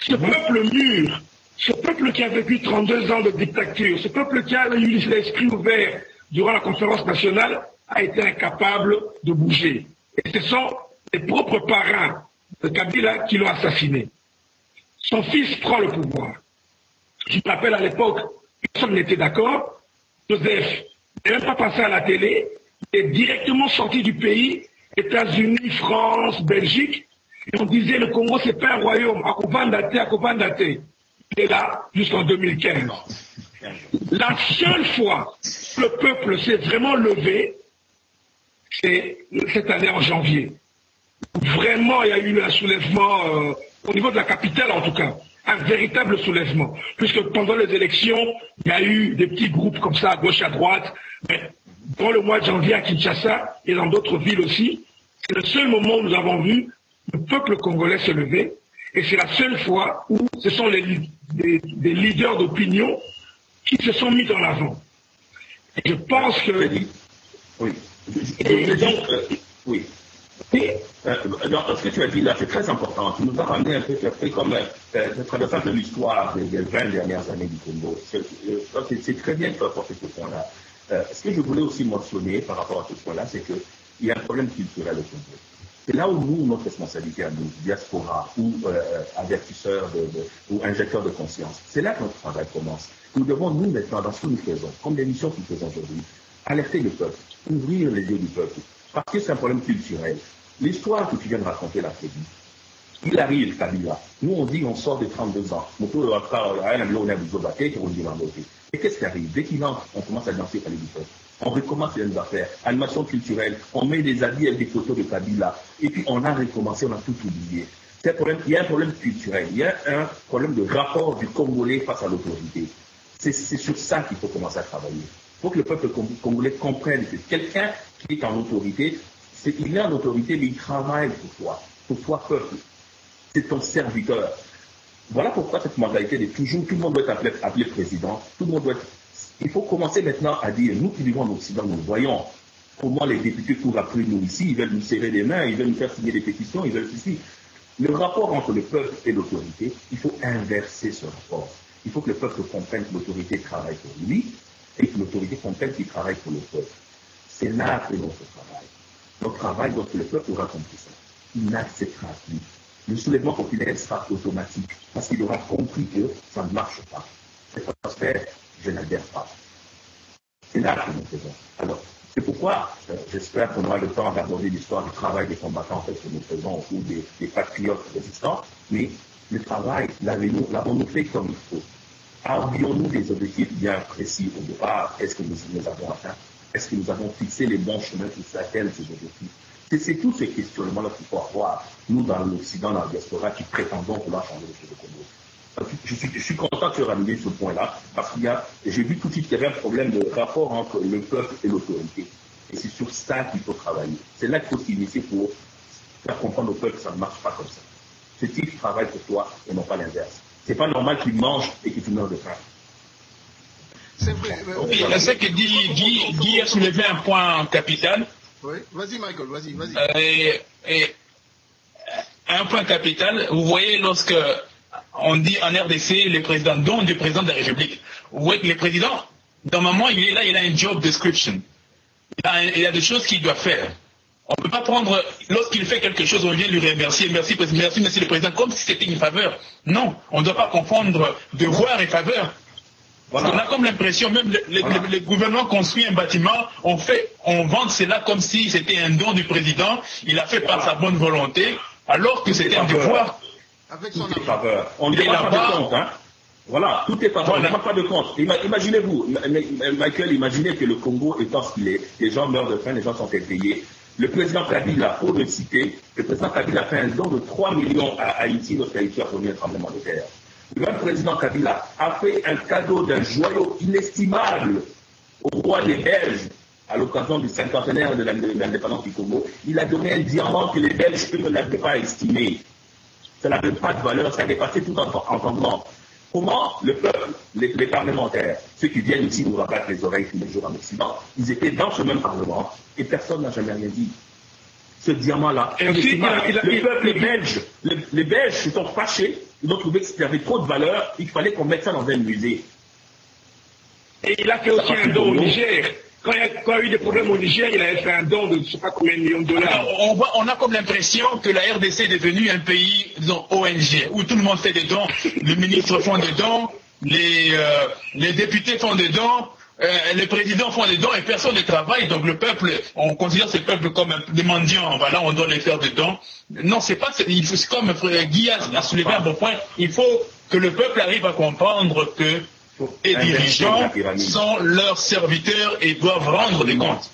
Ce peuple mûr, ce peuple qui a vécu 32 ans de dictature, ce peuple qui a eu l'esprit ouvert durant la conférence nationale, a été incapable de bouger. Et ce sont les propres parrains de Kabila qui l'ont assassiné. Son fils prend le pouvoir. Je me rappelle à l'époque, personne n'était d'accord. Joseph n'est même pas passé à la télé. est directement sorti du pays, États-Unis, France, Belgique, et on disait le Congo c'est pas un royaume, Akopandate. Il est là jusqu'en 2015. La seule fois que le peuple s'est vraiment levé, c'est cette année en janvier. Vraiment, il y a eu un soulèvement, au niveau de la capitale en tout cas, un véritable soulèvement. Puisque pendant les élections, il y a eu des petits groupes comme ça, à gauche, à droite, mais dans le mois de janvier à Kinshasa et dans d'autres villes aussi, c'est le seul moment où nous avons vu le peuple congolais se lever, et c'est la seule fois où ce sont des leaders d'opinion qui se sont mis dans l'avant. Et je pense que... Oui. Oui. Ce que tu as dit là, c'est très important. Tu nous as ramené un peu, tu as fait comme un traversage de l'histoire des 20 dernières années du Congo. C'est très bien que tu as apporté ce point-là. Ce que je voulais aussi mentionner par rapport à ce point-là, c'est qu'il y a un problème culturel au Congo. C'est là où nous, notre responsabilité à nous, diaspora ou avertisseurs ou injecteurs de conscience, c'est là que notre travail commence. Nous devons, nous, maintenant, dans ce que nous faisons, comme l'émission que nous faisons aujourd'hui, alerter le peuple, ouvrir les yeux du peuple, parce que c'est un problème culturel. L'histoire que tu viens de raconter là, c'est dit. Il arrive, Kabila. Nous, on dit, on sort de 32 ans. Et qu'est-ce qui arrive? Dès qu'il entre, on commence à danser Palais du peuple. On recommence les mêmes affaires. Animation culturelle, on met des habits avec des photos de Kabila. Et puis, on a recommencé, on a tout oublié. Il y a un problème culturel. Il y a un problème de rapport du Congolais face à l'autorité. C'est sur ça qu'il faut commencer à travailler. Il faut que le peuple congolais comprenne que quelqu'un qui est en autorité, il est en autorité, mais il travaille pour toi, peuple. C'est ton serviteur. Voilà pourquoi cette mentalité de toujours, tout le monde doit être appelé président, tout le monde doit être... Il faut commencer maintenant à dire, nous qui vivons en Occident, nous voyons comment les députés courent après nous ici, ils veulent nous serrer les mains, ils veulent nous faire signer des pétitions, ils veulent ceci. Le rapport entre le peuple et l'autorité, il faut inverser ce rapport. Il faut que le peuple comprenne que l'autorité travaille pour lui et que l'autorité comprenne qu'il travaille pour le peuple. C'est là que notre travail. Notre travail, donc le peuple aura compris ça. Il n'acceptera plus. Le soulèvement populaire sera automatique parce qu'il aura compris que ça ne marche pas. C'est prospère, je n'adhère pas. C'est là que nous faisons. Alors, c'est pourquoi j'espère qu'on aura le temps d'aborder l'histoire du travail des combattants que nous faisons au cours des patriotes résistants. Mais le travail, l'avons-nous fait comme il faut? Avions-nous des objectifs bien précis au départ? Est-ce que nous avons atteint? Est-ce que nous avons fixé les bons chemins pour atteindre ces objectifs? C'est tous ces questionnements-là qu'il faut avoir, nous, dans l'Occident, dans la diaspora, qui prétendons vouloir changer le Congo. Je suis content que tu aies ramené ce point-là, parce qu'il y a, j'ai vu tout de suite qu'il y avait un problème de rapport entre le peuple et l'autorité. Et c'est sur ça qu'il faut travailler. C'est là qu'il faut s'initier pour faire comprendre au peuple que ça ne marche pas comme ça. Ce type travaille pour toi et non pas l'inverse. C'est pas normal qu'il mange et qu'il meure de faim. C'est vrai. Oui, je sais que Guy a soulevé un point capital. Oui, vas-y Michael, vas-y. Un point capital, vous voyez, lorsque on dit en RDC, le président, dont le président de la République, vous voyez que le président, normalement, il est là, il a un job description. Il y a des choses qu'il doit faire. On ne peut pas prendre, lorsqu'il fait quelque chose, on vient lui remercier, merci le président, comme si c'était une faveur. Non, on ne doit pas confondre devoir et faveur. Voilà. On a comme l'impression, même le gouvernement construit un bâtiment, on vend cela comme si c'était un don du président, il a fait par sa bonne volonté, alors que c'était un devoir. Avec son faveur. On ne démarre pas de compte, hein. Voilà, tout est faveur, on ne démarre pas de compte. Imaginez-vous, Michael, imaginez que le Congo étant ce qu'il est, les gens meurent de faim, les gens sont éveillés. Le président Kabila, pour le citer, le président Kabila fait un don de 3 millions à Haïti, lorsque Haïti a connu un tremblement de terre. Le même président Kabila a fait un cadeau d'un joyau inestimable au roi des Belges à l'occasion du cinquantenaire de l'indépendance du Congo. Il a donné un diamant que les Belges ne l'avaient pas estimé. Ça n'avait pas de valeur, ça a dépassé tout entendement. Comment le peuple, les parlementaires, ceux qui viennent ici nous rabattre les oreilles tous les jours en Occident, ils étaient dans ce même parlement et personne n'a jamais rien dit. Ce diamant-là, le peuple les Belges se sont fâchés, ils ont trouvé que c'était avait trop de valeur, il fallait qu'on mette ça dans un musée. Et il a fait aussi un don au Niger. Quand il y a eu des problèmes au Niger, il avait fait un don de je ne sais pas combien de millions de dollars. Alors, on a comme l'impression que la RDC est devenue un pays, disons, ONG, où tout le monde fait des dons, les ministres font des dons, les députés font des dons, les présidents font des dons et personne ne travaille, donc le peuple, on considère ce peuple comme des mendiants, voilà, on doit les faire des dons. Non, c'est pas, c'est comme Guy a soulevé un bon point, il faut que le peuple arrive à comprendre que les dirigeants sont leurs serviteurs et doivent rendre des comptes.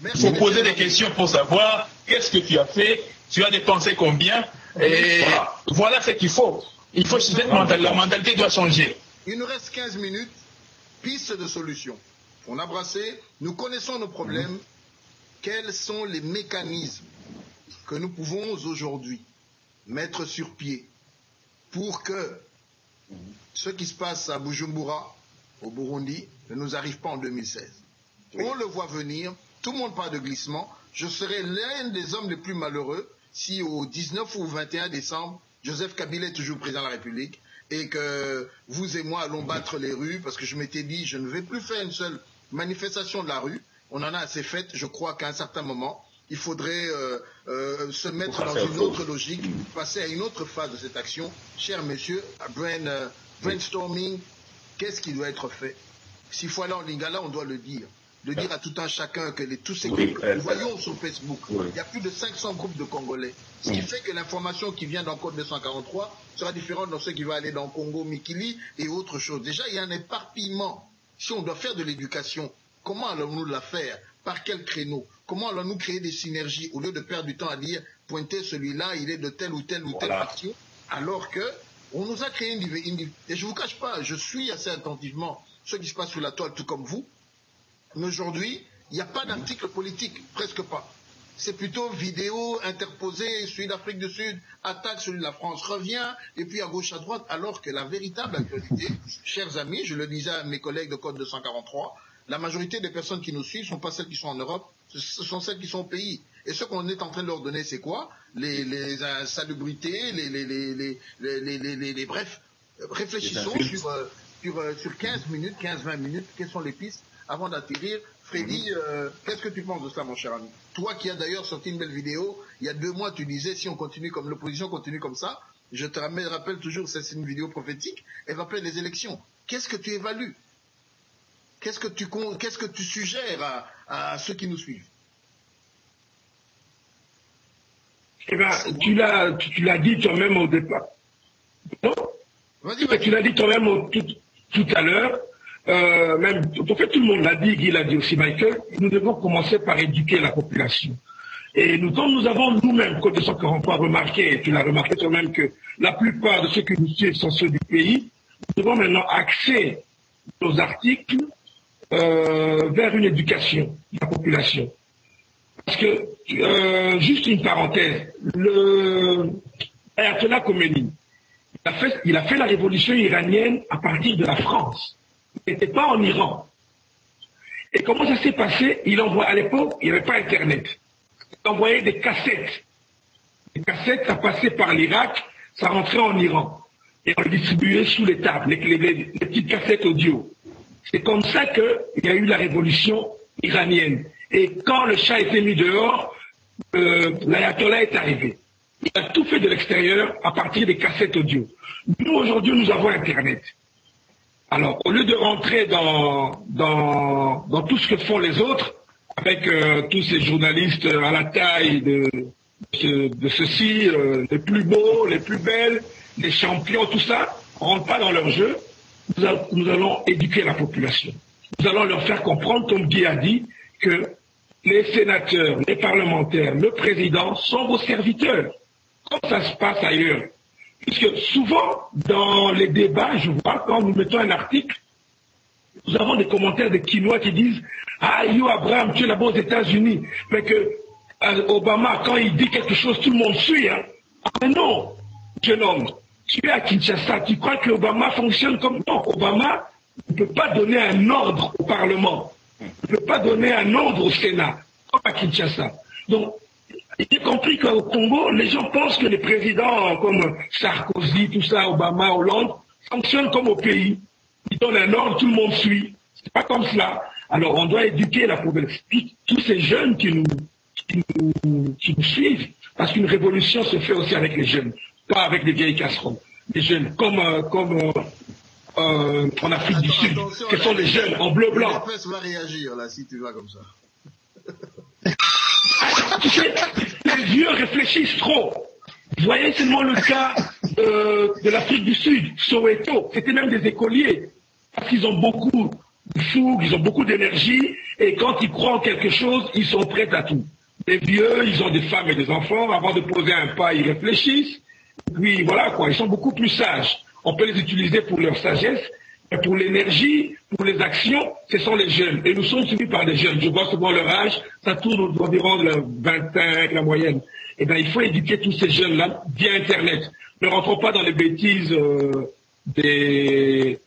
Il faut poser des questions pour savoir qu'est-ce que tu as fait, tu as dépensé combien, et voilà ce qu'il faut. Il faut la mentalité doit changer. Il nous reste 15 minutes. Piste de solution. On a brassé, nous connaissons nos problèmes. Quels sont les mécanismes que nous pouvons aujourd'hui mettre sur pied pour que ce qui se passe à Bujumbura, au Burundi, ne nous arrive pas en 2016? On le voit venir, tout le monde parle de glissement. Je serais l'un des hommes les plus malheureux si au 19 ou 21 décembre, Joseph Kabila est toujours président de la République, et que vous et moi allons battre les rues, parce que je m'étais dit, je ne vais plus faire une seule manifestation de la rue, on en a assez fait, je crois qu'à un certain moment, il faudrait se mettre dans une autre logique, passer à une autre phase de cette action. Cher monsieur, brainstorming, qu'est-ce qui doit être fait? S'il faut aller en Lingala, on doit le dire à tout un chacun que tous ces groupes, nous voyons sur Facebook, il y a plus de 500 groupes de Congolais, ce qui fait que l'information qui vient dans le Code 243 sera différente dans ceux qui vont aller dans Congo, Mikili et autre chose. Déjà, il y a un éparpillement. Si on doit faire de l'éducation, comment allons-nous la faire? Par quel créneau? Comment allons-nous créer des synergies au lieu de perdre du temps à dire pointer celui-là, il est de telle ou telle faction, alors que on nous a créé une... Et je ne vous cache pas, je suis assez attentivement ce qui se passe sous la toile, tout comme vous. Mais aujourd'hui, il n'y a pas d'article politique, presque pas. C'est plutôt vidéo interposée, celui d'Afrique du Sud attaque celui de la France, revient, et puis à gauche, à droite, alors que la véritable actualité, chers amis, je le disais à mes collègues de Code 243, la majorité des personnes qui nous suivent ne sont pas celles qui sont en Europe, ce sont celles qui sont au pays. Et ce qu'on est en train de leur donner, c'est quoi? Les insalubrités, bref, réfléchissons sur 15 minutes, 15-20 minutes, quelles sont les pistes avant d'atterrir. Freddy, qu'est-ce que tu penses de cela, mon cher ami? Toi qui as d'ailleurs sorti une belle vidéo, il y a 2 mois, tu disais, si on continue comme l'opposition continue comme ça, je te rappelle toujours, c'est une vidéo prophétique, elle va appeler les élections. Qu'est-ce que tu évalues? Qu'est-ce que tu suggères à ceux qui nous suivent? Eh bien, tu l'as dit toi-même au départ. Non? Vas-y. Tu l'as dit toi-même tout à l'heure. Même, en fait, tout le monde l'a dit, Guy l'a dit aussi, Michael, nous devons commencer par éduquer la population. Et nous avons nous-mêmes, Code 243, remarqué, et tu l'as remarqué toi-même, que la plupart de ceux que nous suivent sont ceux du pays, nous devons maintenant axer nos articles vers une éducation de la population. Parce que, juste une parenthèse, Ayatollah Khomeini, il a fait la révolution iranienne à partir de la France. Il n'était pas en Iran. Et comment ça s'est passé? À l'époque, il n'y avait pas Internet. Il envoyait des cassettes. Les cassettes, ça passait par l'Irak, ça rentrait en Iran. Et on les distribuait sous les tables, les petites cassettes audio. C'est comme ça qu'il y a eu la révolution iranienne. Et quand le Shah a été mis dehors, l'Ayatollah est arrivé. Il a tout fait de l'extérieur à partir des cassettes audio. Nous, aujourd'hui, nous avons Internet. Alors, au lieu de rentrer dans tout ce que font les autres, avec tous ces journalistes à la taille de ceux-ci, les plus beaux, les plus belles, les champions, tout ça, on ne rentre pas dans leur jeu. Nous allons éduquer la population. Nous allons leur faire comprendre, comme Guy a dit, que les sénateurs, les parlementaires, le président sont vos serviteurs. Comme ça se passe ailleurs. Puisque souvent, dans les débats, je vois, quand nous mettons un article, nous avons des commentaires de Quinois qui disent « Ah, yo, Abraham, tu es là-bas aux États-Unis. » Mais que Obama, quand il dit quelque chose, tout le monde suit. Hein. Ah, mais non, jeune homme, tu es à Kinshasa, tu crois que Obama fonctionne comme... Non, Obama ne peut pas donner un ordre au Parlement. Il ne peut pas donner un ordre au Sénat, comme à Kinshasa. Donc, j'ai compris qu'au Congo, les gens pensent que les présidents comme Sarkozy, tout ça, Obama, Hollande, fonctionnent comme au pays. Ils donnent un ordre, tout le monde suit. C'est pas comme cela. Alors, on doit éduquer la population. Tous ces jeunes qui nous suivent, parce qu'une révolution se fait aussi avec les jeunes, pas avec des vieilles casseroles. Les jeunes, comme en Afrique du Sud. Ce sont les jeunes en bleu-blanc. La va réagir là si tu vas comme ça. Tu sais, les vieux réfléchissent trop. Vous voyez seulement le cas de l'Afrique du Sud, Soweto. C'était même des écoliers. Parce qu'ils ont beaucoup de fougue, ils ont beaucoup d'énergie, et quand ils croient en quelque chose, ils sont prêts à tout. Les vieux, ils ont des femmes et des enfants, avant de poser un pas, ils réfléchissent, puis voilà quoi, ils sont beaucoup plus sages. On peut les utiliser pour leur sagesse, mais pour l'énergie, pour les actions, ce sont les jeunes. Et nous sommes suivis par des jeunes. Je vois souvent leur âge, ça tourne environ le 25, la moyenne. Eh bien, il faut éduquer tous ces jeunes-là via Internet. Ne rentrons pas dans les bêtises des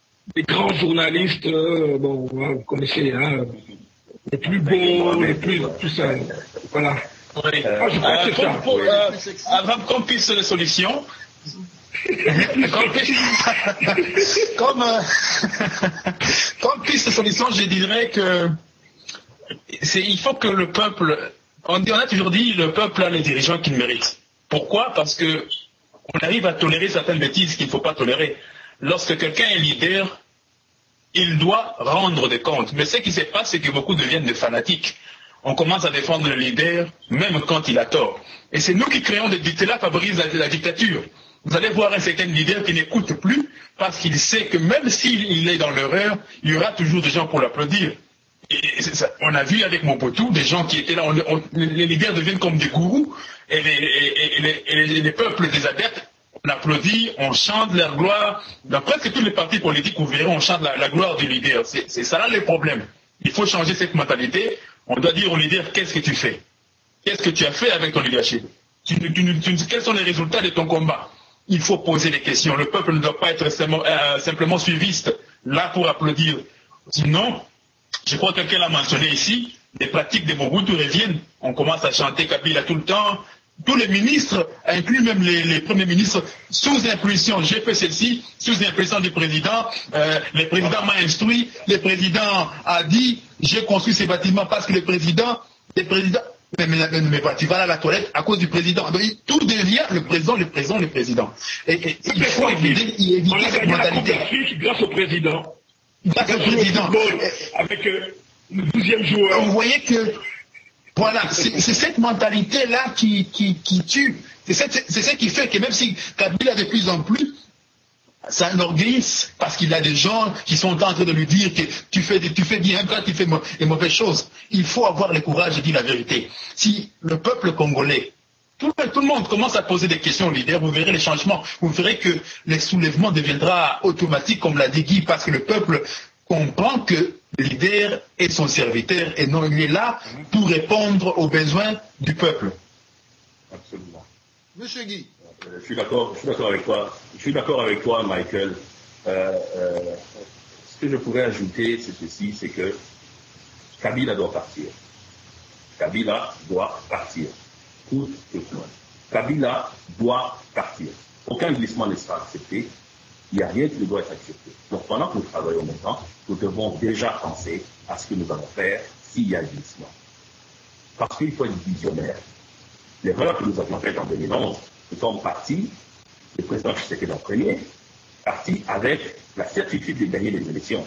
grands journalistes, bon, vous connaissez, hein, les plus beaux, les plus, tout ça. Voilà. Oui. Je crois que c'est ça. Avant qu'on puisse les solutions, comme piste de solution, je dirais que il faut que le peuple, on a toujours dit, le peuple a les dirigeants qu'il mérite. Pourquoi? Parce que on arrive à tolérer certaines bêtises qu'il ne faut pas tolérer. Lorsque quelqu'un est leader, il doit rendre des comptes. Mais ce qui se passe, c'est que beaucoup deviennent des fanatiques. On commence à défendre le leader, même quand il a tort. Et c'est nous qui créons des dictateurs, là favorise la dictature. Vous allez voir un certain leader qui n'écoute plus parce qu'il sait que même s'il est dans l'erreur, il y aura toujours des gens pour l'applaudir. Et c'est ça. On a vu avec Mobutu des gens qui étaient là, les leaders deviennent comme des gourous et les peuples des adeptes, on applaudit, on chante leur gloire. Dans presque tous les partis politiques, vous verrez, on chante la gloire du leader. C'est ça là le problème. Il faut changer cette mentalité. On doit dire au leader, qu'est-ce que tu fais? Qu'est-ce que tu as fait avec ton leadership? Quels sont les résultats de ton combat? Il faut poser des questions. Le peuple ne doit pas être simplement suiviste, là pour applaudir. Sinon, je crois que quelqu'un l'a mentionné ici, les pratiques de Mobutu reviennent. On commence à chanter Kabila tout le temps. Tous les ministres, inclus même les premiers ministres, sous impulsion, j'ai fait celle-ci, sous impulsion du président, le président m'a instruit, le président a dit, j'ai construit ces bâtiments parce que le président, mais tu vas à la toilette à cause du président. Donc, tout devient le président. Et il faut éviter cette mentalité. Grâce au président. Grâce au président. Avec le 12e joueur. Vous voyez que, voilà, c'est cette mentalité-là qui tue. C'est ce qui fait que même si Kabila de plus en plus s'enorgueillisse parce qu'il a des gens qui sont en train de lui dire que tu fais bien quand tu fais des mauvaises choses. Il faut avoir le courage de dire la vérité. Si le peuple congolais, tout le monde commence à poser des questions aux leaders, vous verrez les changements. Vous verrez que le soulèvement deviendra automatique, comme l'a dit Guy, parce que le peuple comprend que le leader est son serviteur et non, il est là pour répondre aux besoins du peuple. Absolument. Monsieur Guy. Je suis d'accord avec toi. Je suis d'accord avec toi, Michael. Ce que je pourrais ajouter, c'est ceci, c'est que Kabila doit partir. Kabila doit partir. Coûte que coûte. Kabila doit partir. Aucun glissement ne sera accepté. Il n'y a rien qui ne doit être accepté. Donc pendant que nous travaillons maintenant, nous devons déjà penser à ce que nous allons faire s'il y a un glissement. Parce qu'il faut être visionnaire. L'erreur que nous avions faite en 2011, nous sommes partis, le président Tshisekedi en premier, parti avec la certitude de gagner les élections.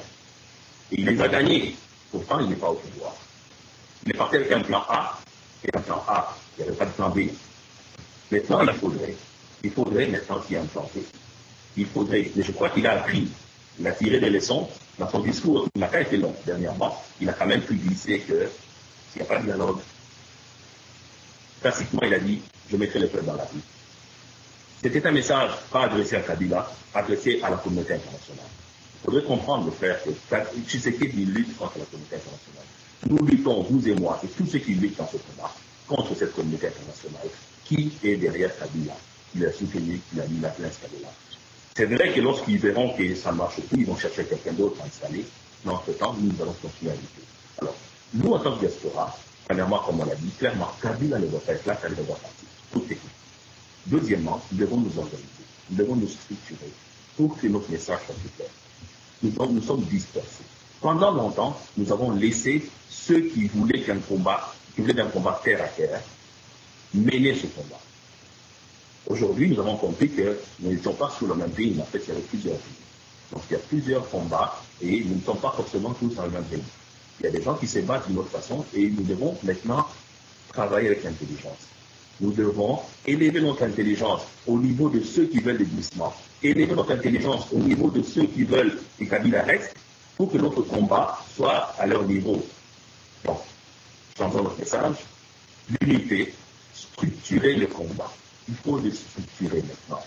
Et il les a gagnées. Pourtant, il n'est pas au pouvoir. Il est parti avec un plan A, et un plan A. Il n'y avait pas de plan B. Maintenant, il faudrait maintenant qu'il y ait un plan B. Il faudrait, mais je crois qu'il a appris, il a tiré des leçons dans son discours. Il n'a pas été long dernièrement. Il a quand même pu glisser que s'il n'y a pas de dialogue, classiquement, il a dit, je mettrai le peuple dans la rue. C'était un message pas adressé à Kabila, adressé à la communauté internationale. Il faudrait comprendre, le frère, que Tshisekedi lutte contre la communauté internationale. Nous luttons, vous et moi, et tous ceux qui luttent dans ce combat, contre cette communauté internationale, qui est derrière Kabila. Il a soutenu, il a mis la place Kabila. C'est vrai que lorsqu'ils verront que ça ne marche plus, ils vont chercher quelqu'un d'autre à installer. Mais entre-temps, nous allons continuer à lutter. Alors, nous, en tant que diaspora, premièrement, comme on l'a dit, clairement, Kabila ne doit pas être là, Kabila doit partir. Tout est clair. Deuxièmement, nous devons nous organiser, nous devons nous structurer pour que notre message soit plus clair. Nous sommes dispersés. Pendant longtemps, nous avons laissé ceux qui voulaient d'un combat terre à terre, mener ce combat. Aujourd'hui, nous avons compris que nous n'étions pas sous le même pays, mais en fait, il y avait plusieurs pays. Donc il y a plusieurs combats et nous ne sommes pas forcément tous dans le même pays. Il y a des gens qui se battent d'une autre façon et nous devons maintenant travailler avec l'intelligence. Nous devons élever notre intelligence au niveau de ceux qui veulent des glissements, élever notre intelligence au niveau de ceux qui veulent que Kabila reste pour que notre combat soit à leur niveau. Donc, j'entends votre message, l'unité, structurer le combat. Il faut le structurer maintenant.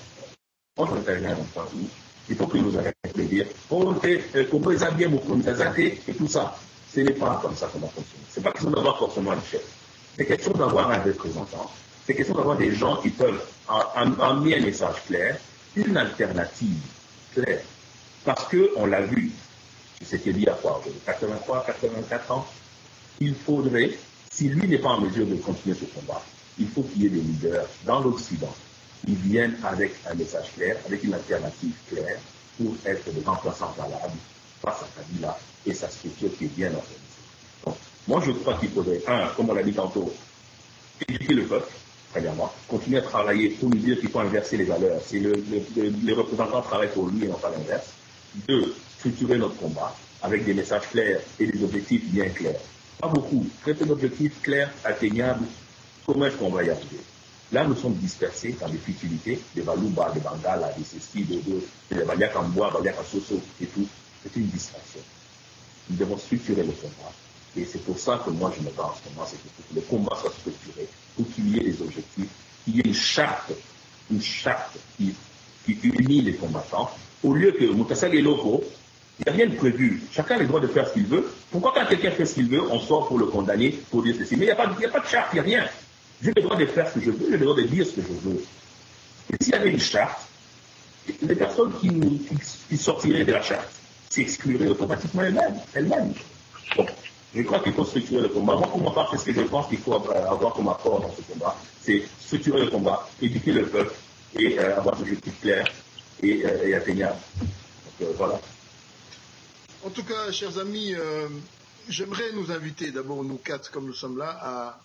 Quand on intervient dans le pays, il faut que nous arrêtions de dire on est bien beaucoup et tout ça. Ce n'est pas comme ça qu'on va fonctionner. Ce n'est pas question d'avoir forcément un chef. C'est question d'avoir un représentant. C'est question d'avoir des gens qui peuvent amener un message clair, une alternative claire. Parce qu'on l'a vu, c'était dit à quoi, 83, 84 ans, il faudrait, si lui n'est pas en mesure de continuer ce combat, il faut qu'il y ait des leaders dans l'Occident qui viennent avec un message clair, avec une alternative claire, pour être des remplaçants valables face à Kabila et sa structure qui est bien organisée. Donc, moi, je crois qu'il faudrait, comme on l'a dit tantôt, éduquer le peuple, premièrement, continuer à travailler pour lui dire qu'il faut inverser les valeurs. Si les représentants travaillent pour lui et non pas l'inverse. 2, structurer notre combat avec des messages clairs et des objectifs bien clairs. Pas beaucoup, très peu d'objectifs clairs, atteignables. Comment est-ce qu'on va y arriver? Là, nous sommes dispersés dans des futilités, des Balouba, des Bangala, des Sesti, des Baliakamboa, Baliakasoso et tout. C'est une distraction. Nous devons structurer le combat. Et c'est pour ça que moi je me bats en ce moment, c'est que le combat soit structuré, pour qu'il y ait des objectifs, qu'il y ait une charte qui unit les combattants, au lieu que Moukassal et Loko, il n'y a rien de prévu. Chacun a le droit de faire ce qu'il veut. Pourquoi quand quelqu'un fait ce qu'il veut, on sort pour le condamner, pour dire ceci? Mais il n'y a pas de charte, il n'y a rien. J'ai le droit de faire ce que je veux, j'ai le droit de dire ce que je veux. Et s'il y avait une charte, les personnes qui sortiraient de la charte s'exclueraient automatiquement elles-mêmes. Donc, je crois qu'il faut structurer le combat. Moi, pour ma part, c'est ce que je pense qu'il faut avoir comme apport dans ce combat. C'est structurer le combat, éduquer le peuple et avoir des objectifs clairs et atteignables. Donc, voilà. En tout cas, chers amis, j'aimerais nous inviter, d'abord nous quatre, comme nous sommes là, à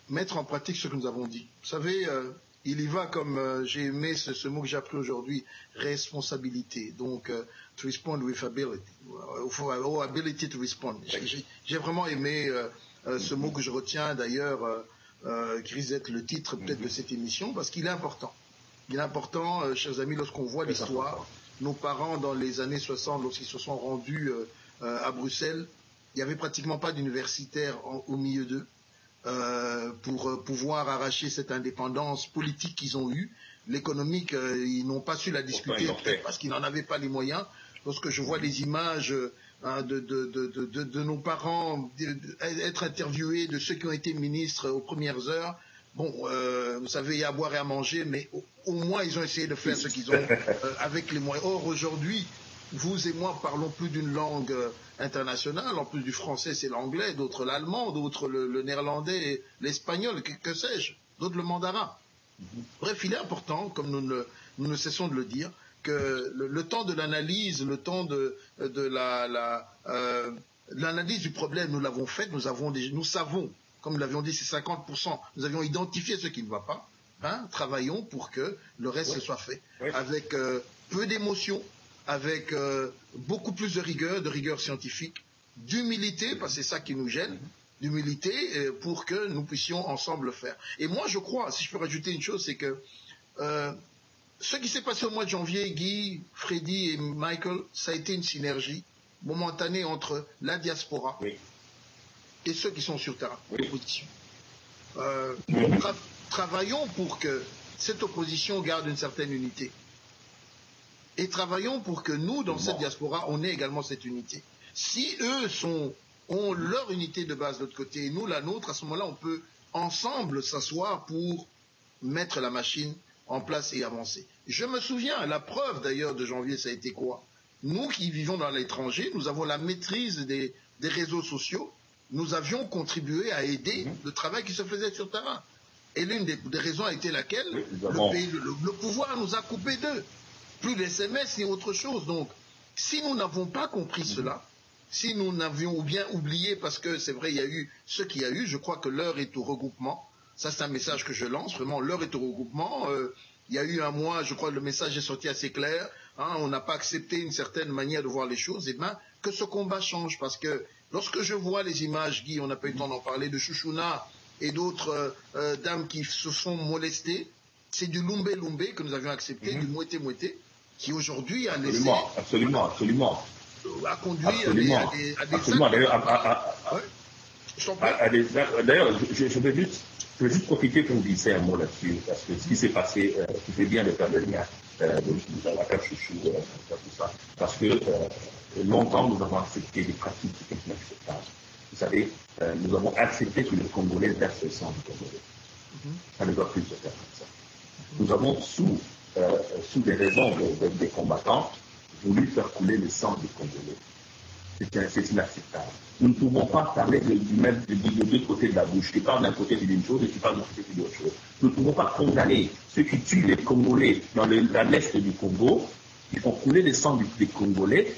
mettre en pratique ce que nous avons dit. Vous savez, il y va comme j'ai aimé ce mot que j'ai appris aujourd'hui, responsabilité. Donc, to respond with ability, or ability to respond. J'ai vraiment aimé ce mot que je retiens d'ailleurs, qui risque d'être le titre peut-être de cette émission, parce qu'il est important. Il est important, chers amis, lorsqu'on voit l'histoire, nos parents dans les années 60, lorsqu'ils se sont rendus à Bruxelles, il n'y avait pratiquement pas d'universitaires au milieu d'eux. Pour pouvoir arracher cette indépendance politique qu'ils ont eue. L'économique, ils n'ont pas su la discuter, peut-être parce qu'ils n'en avaient pas les moyens. Lorsque je vois les images de nos parents être interviewés, de ceux qui ont été ministres aux premières heures, bon, vous savez, il y a à boire et à manger, mais au moins ils ont essayé de faire ce qu'ils ont avec les moyens. Or, aujourd'hui, vous et moi parlons plus d'une langue internationale, en plus du français c'est l'anglais, d'autres l'allemand, d'autres le néerlandais, l'espagnol, que sais-je, d'autres le mandarin. Bref, il est important, comme nous ne cessons de le dire, que le temps de l'analyse, le temps de l'analyse du problème, nous l'avons fait, nous savons, comme nous l'avions dit, c'est 50%, nous avions identifié ce qui ne va pas, travaillons pour que le reste soit fait, avec peu d'émotion, avec beaucoup plus de rigueur scientifique, d'humilité, parce que c'est ça qui nous gêne, d'humilité pour que nous puissions ensemble le faire. Et moi je crois, si je peux rajouter une chose, c'est que ce qui s'est passé au mois de janvier, Guy, Freddy et Michael, ça a été une synergie momentanée entre la diaspora et ceux qui sont sur terrain, l'opposition. Travaillons pour que cette opposition garde une certaine unité. Et travaillons pour que nous, dans cette diaspora, on ait également cette unité. Si eux ont leur unité de base de l'autre côté et nous la nôtre, à ce moment-là, on peut ensemble s'asseoir pour mettre la machine en place et avancer. Je me souviens, la preuve d'ailleurs de janvier, ça a été quoi? Nous qui vivons dans l'étranger, nous avons la maîtrise des réseaux sociaux, nous avions contribué à aider le travail qui se faisait sur terrain. Et l'une des raisons a été laquelle le pouvoir nous a coupé d'eux. Plus les SMS ni autre chose. Donc, si nous n'avons pas compris cela, si nous n'avions bien oublié, parce que c'est vrai, il y a eu ce qu'il y a eu, je crois que l'heure est au regroupement. Ça, c'est un message que je lance, vraiment, l'heure est au regroupement. Il y a eu un mois, je crois que le message est sorti assez clair. on n'a pas accepté une certaine manière de voir les choses, eh bien, que ce combat change. Parce que lorsque je vois les images, Guy, on n'a pas eu le temps d'en parler, de Chouchouna et d'autres dames qui se font molester, c'est du lumbe-lumbe que nous avions accepté, du mouetté-mouetté, qui aujourd'hui a laissé... Absolument. A conduit à des Absolument. D'ailleurs, je veux juste profiter pour vous dire un mot là-dessus, parce que ce qui s'est passé, tu fais bien de faire le lien dans la carte chouchou, tout ça, parce que longtemps nous avons accepté des pratiques inacceptables. Vous savez, nous avons accepté que le Congolais verse le sang du Congolais. Ça ne doit plus se faire comme ça. Nous avons, sous des raisons des combattants, voulu faire couler le sang du Congolais. C'est inacceptable. Nous ne pouvons pas parler de deux côtés de la bouche. Tu parles d'un côté d'une chose et tu parles d'un côté d'une autre chose. Nous ne pouvons pas condamner ceux qui tuent les Congolais dans l'est du Congo, qui font couler le sang des Congolais,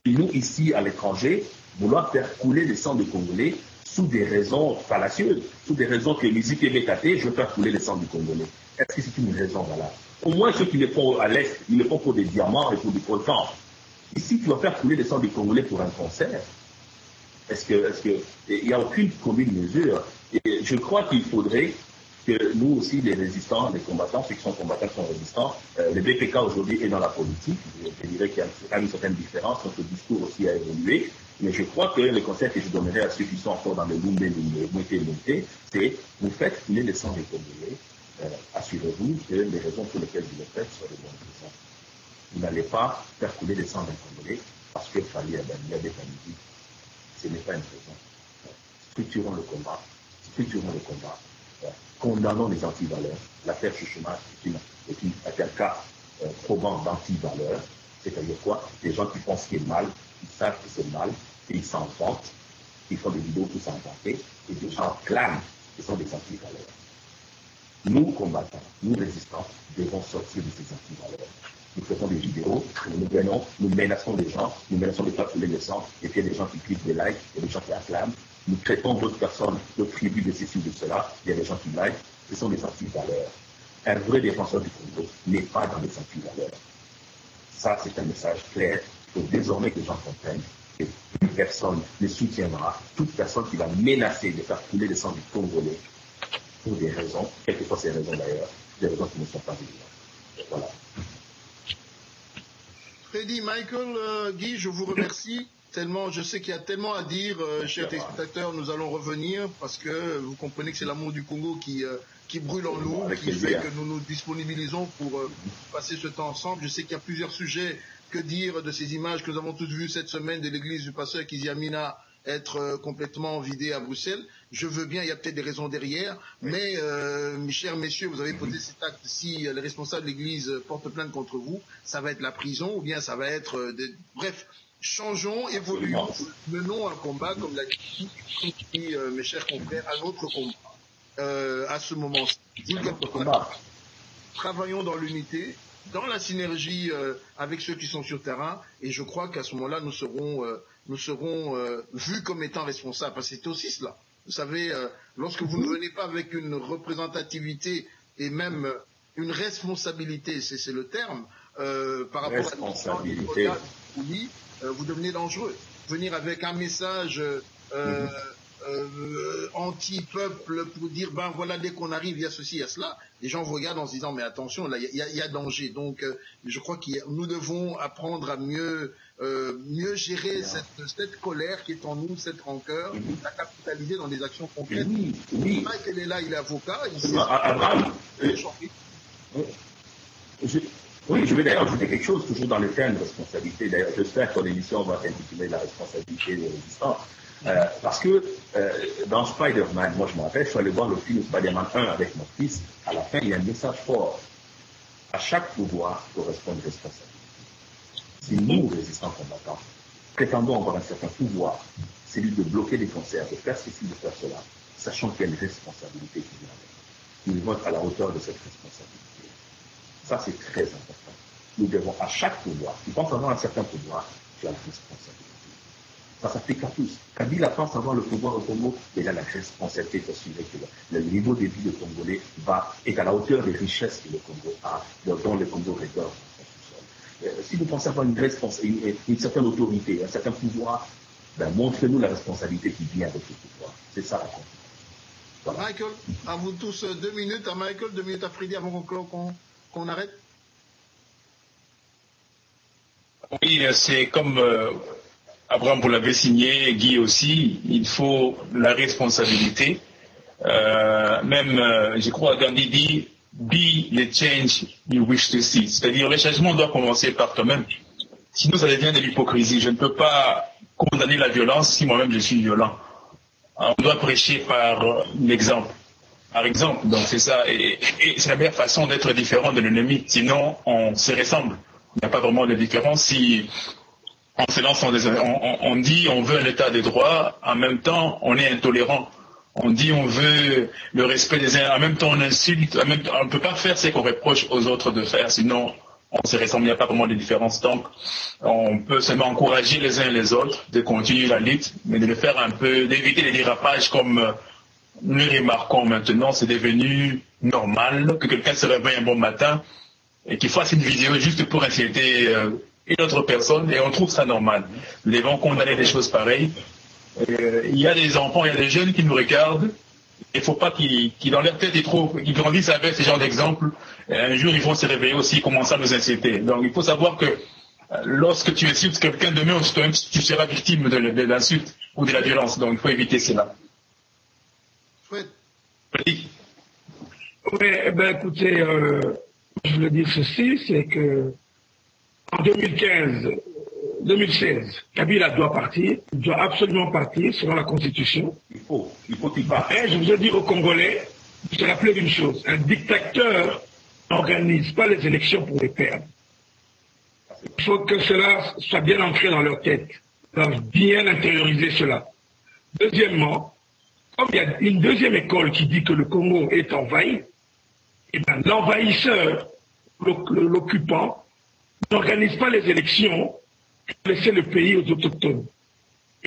et nous, ici, à l'étranger, vouloir faire couler le sang des Congolais sous des raisons fallacieuses, sous des raisons que musique est bécatée, je veux faire couler le sang du Congolais. Est-ce que c'est une raison valable? Au moins, ceux qui le font à l'est, ils le font pour des diamants et pour du coltan. Ici, tu vas faire couler le sang du Congolais pour un concert. Est-ce que il n'y a aucune commune mesure? Et je crois qu'il faudrait que nous aussi, les résistants, les combattants, ceux qui sont combattants sont résistants, le BPK aujourd'hui est dans la politique. Je dirais qu'il y a une certaine différence, donc le discours aussi a évolué. Mais je crois que le conseil que je donnerais à ceux qui sont encore dans le Lumbe, c'est vous faites couler le sang des Congolais. Assurez-vous que les raisons pour lesquelles vous le faites soient les bonnes raisons. Vous n'allez pas faire couler le sang d'un Congolais parce qu'il fallait y a des familles. Ce n'est pas une raison. Structurons le combat. Condamnons les antivaleurs. L'affaire Chouchouna est un cas probant d'antivaleurs. C'est-à-dire quoi? Des gens qui pensent qu'il est mal, ils savent que c'est mal, et ils s'en vantent, ils font des vidéos pour s'en vanter, et des gens clament qu'ils sont des antivaleurs. Nous, combattants, nous, résistants, devons sortir de ces antivaleurs. Nous faisons des vidéos, nous menaçons des gens, nous menaçons de faire couler le sang, et puis il y a des gens qui cliquent des likes, il y a des gens qui acclament, nous traitons d'autres personnes, d'autres tribus de ceci ou de cela, il y a des gens qui likent, ce sont des antivaleurs. Un vrai défenseur du Congo n'est pas dans les antivaleurs. Ça, c'est un message clair. Il faut désormais que les gens comprennent que plus personne ne soutiendra toute personne qui va menacer de faire couler le sang du Congolais pour des raisons, quelles que soient ces raisons d'ailleurs, des raisons qui ne sont pas évidentes. Voilà. Freddy, Michael, Guy, je vous remercie. Tellement, je sais qu'il y a tellement à dire, chers téléspectateurs, nous allons revenir parce que vous comprenez que c'est l'amour du Congo qui brûle en nous, qui fait que nous nous disponibilisons pour passer ce temps ensemble. Je sais qu'il y a plusieurs sujets. Que dire de ces images que nous avons toutes vues cette semaine de l'église du pasteur Kiziamina être complètement vidée à Bruxelles? Je veux bien, il y a peut-être des raisons derrière, mais mes chers messieurs, vous avez posé cet acte. Si les responsables de l'église portent plainte contre vous, ça va être la prison ou bien ça va être... Bref, changeons, évoluons, menons un combat, comme l'a dit mes chers confrères, un autre combat. À ce moment-ci, travaillons dans l'unité, dans la synergie avec ceux qui sont sur terrain, et je crois qu'à ce moment-là, nous serons vus comme étant responsables. Parce que c'est aussi cela. Vous savez, lorsque vous ne venez pas avec une représentativité et même une responsabilité, c'est le terme, par rapport à oui, vous devenez dangereux. Venir avec un message anti-peuple pour dire, ben voilà, dès qu'on arrive, il y a ceci, il y a cela, les gens vous regardent en se disant, mais attention, là, il y a danger. Donc, je crois que nous devons apprendre à mieux gérer cette colère qui est en nous, cette rancœur, la capitaliser dans des actions concrètes. Oui. Michael est là, il est avocat. Oui, je vais d'ailleurs ajouter quelque chose, toujours dans le thème de responsabilité. D'ailleurs, j'espère que l'émission va s'intituler La responsabilité des résistants. Parce que dans Spider-Man, moi je me rappelle, je suis allé voir le film Spider-Man 1 avec mon fils. À la fin, il y a un message fort. À chaque pouvoir correspond une responsabilité. Si nous, résistants combattants, prétendons avoir un certain pouvoir, celui de bloquer des concerts, de faire ceci, de faire cela, sachant qu'il y a une responsabilité qui vient avec. Nous devons être à la hauteur de cette responsabilité. Ça, c'est très important. Nous devons, à chaque pouvoir, qui pense avoir un certain pouvoir, tu as la responsabilité. Ça s'applique à tous. Kabila pense avoir le pouvoir au Congo, il a la responsabilité d'assurer que le niveau de vie du Congolais est à la hauteur des richesses que le Congo a, dont le Congo récolte dans son sous-sol. si vous pensez avoir une certaine autorité, un certain pouvoir, ben, montrez-nous la responsabilité qui vient avec le pouvoir. C'est ça la question. Voilà. Michael, à vous tous 2 minutes, à Michael, 2 minutes à Freddy avant qu'on arrête. Oui, c'est comme Abraham, vous l'avez signé, Guy aussi, il faut la responsabilité. Je crois, Gandhi dit, be the change you wish to see. C'est-à-dire, le changement doit commencer par toi-même. Sinon, ça devient de l'hypocrisie. Je ne peux pas condamner la violence si moi-même je suis violent. On doit prêcher par l'exemple. Par exemple, donc c'est ça. Et c'est la meilleure façon d'être différent de l'ennemi. Sinon, on se ressemble. Il n'y a pas vraiment de différence si on se lance on dit on veut un état de droit, en même temps on est intolérant. On dit on veut le respect des uns, en même temps on insulte, on ne peut pas faire ce qu'on reproche aux autres de faire, sinon on se ressemble, il n'y a pas vraiment de différence. Donc on peut seulement encourager les uns les autres de continuer la lutte, mais de le faire un peu, d'éviter les dérapages comme nous les remarquons maintenant. C'est devenu normal que quelqu'un se réveille un bon matin et qu'il fasse une vidéo juste pour insulter une autre personne, et on trouve ça normal. Nous devons condamner des choses pareilles. Il y a des enfants, il y a des jeunes qui nous regardent. Il ne faut pas qu'ils dans leur tête, qu'ils grandissent avec ce genre d'exemple. Un jour, ils vont se réveiller aussi, commencer à nous insulter. Donc, il faut savoir que lorsque tu insultes quelqu'un, demain, tu seras victime de l'insulte ou de la violence. Donc, il faut éviter cela. Oui, ben écoutez, je voulais dire ceci, c'est que en 2016, Kabila doit partir, il doit absolument partir selon la Constitution. Il faut qu'il parte. Et je voudrais dire aux Congolais, je te rappeler d'une chose, un dictateur n'organise pas les élections pour les perdre. Il faut que cela soit bien ancré dans leur tête, ils doivent bien intérioriser cela. Deuxièmement, comme il y a une deuxième école qui dit que le Congo est envahi, eh ben, l'envahisseur, l'occupant, n'organise pas les élections pour laisser le pays aux autochtones.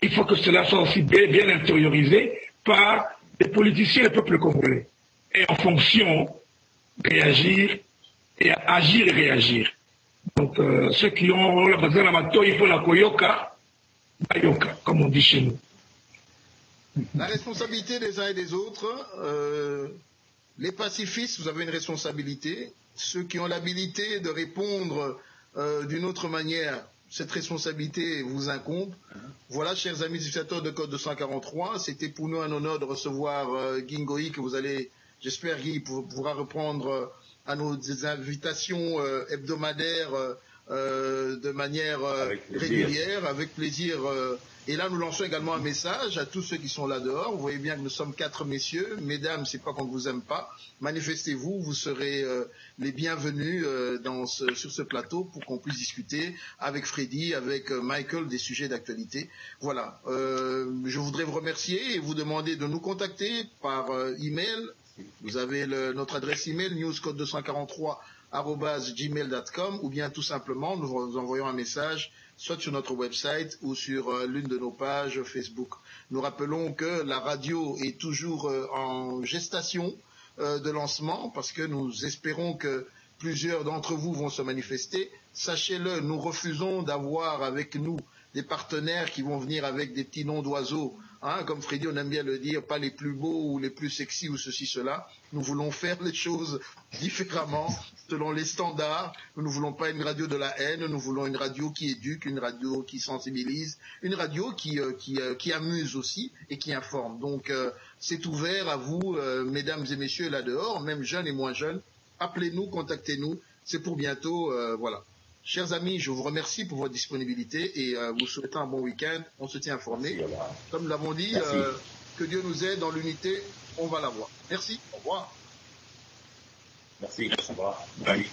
Il faut que cela soit aussi bien intériorisé par les politiciens et le peuple congolais. Et en fonction, réagir, et agir et réagir. Donc, ceux qui ont la base d'amato, il faut la koyoka, bayoka, comme on dit chez nous. La responsabilité des uns et des autres, les pacifistes, vous avez une responsabilité. Ceux qui ont l'habilité de répondre d'une autre manière, cette responsabilité vous incombe. Voilà, chers amis utilisateurs de Code 243, c'était pour nous un honneur de recevoir Guy Ngoï, que vous allez, j'espère Guy, pourra reprendre à nos invitations hebdomadaires de manière régulière, avec plaisir. Et là, nous lançons également un message à tous ceux qui sont là dehors. Vous voyez bien que nous sommes 4 messieurs. Mesdames, c'est pas qu'on ne vous aime pas. Manifestez-vous, vous serez les bienvenus sur ce plateau pour qu'on puisse discuter avec Freddy, avec Michael, des sujets d'actualité. Voilà. Je voudrais vous remercier et vous demander de nous contacter par email. Vous avez notre adresse email, newscode243@gmail.com, ou bien tout simplement, nous vous envoyons un message soit sur notre website ou sur l'une de nos pages Facebook. Nous rappelons que la radio est toujours en gestation de lancement, parce que nous espérons que plusieurs d'entre vous vont se manifester. Sachez-le, nous refusons d'avoir avec nous des partenaires qui vont venir avec des petits noms d'oiseaux, hein, comme Freddy, on aime bien le dire, pas les plus beaux ou les plus sexy ou ceci, cela. Nous voulons faire les choses différemment, selon les standards. Nous ne voulons pas une radio de la haine, nous voulons une radio qui éduque, une radio qui sensibilise, une radio qui amuse aussi et qui informe. Donc c'est ouvert à vous, mesdames et messieurs là dehors, même jeunes et moins jeunes. Appelez-nous, contactez-nous, c'est pour bientôt, voilà. Chers amis, je vous remercie pour votre disponibilité et vous souhaitons un bon week-end. On se tient informé. Comme nous l'avons dit, que Dieu nous aide dans l'unité, on va l'avoir. Merci, au revoir. Merci, au revoir. Bye.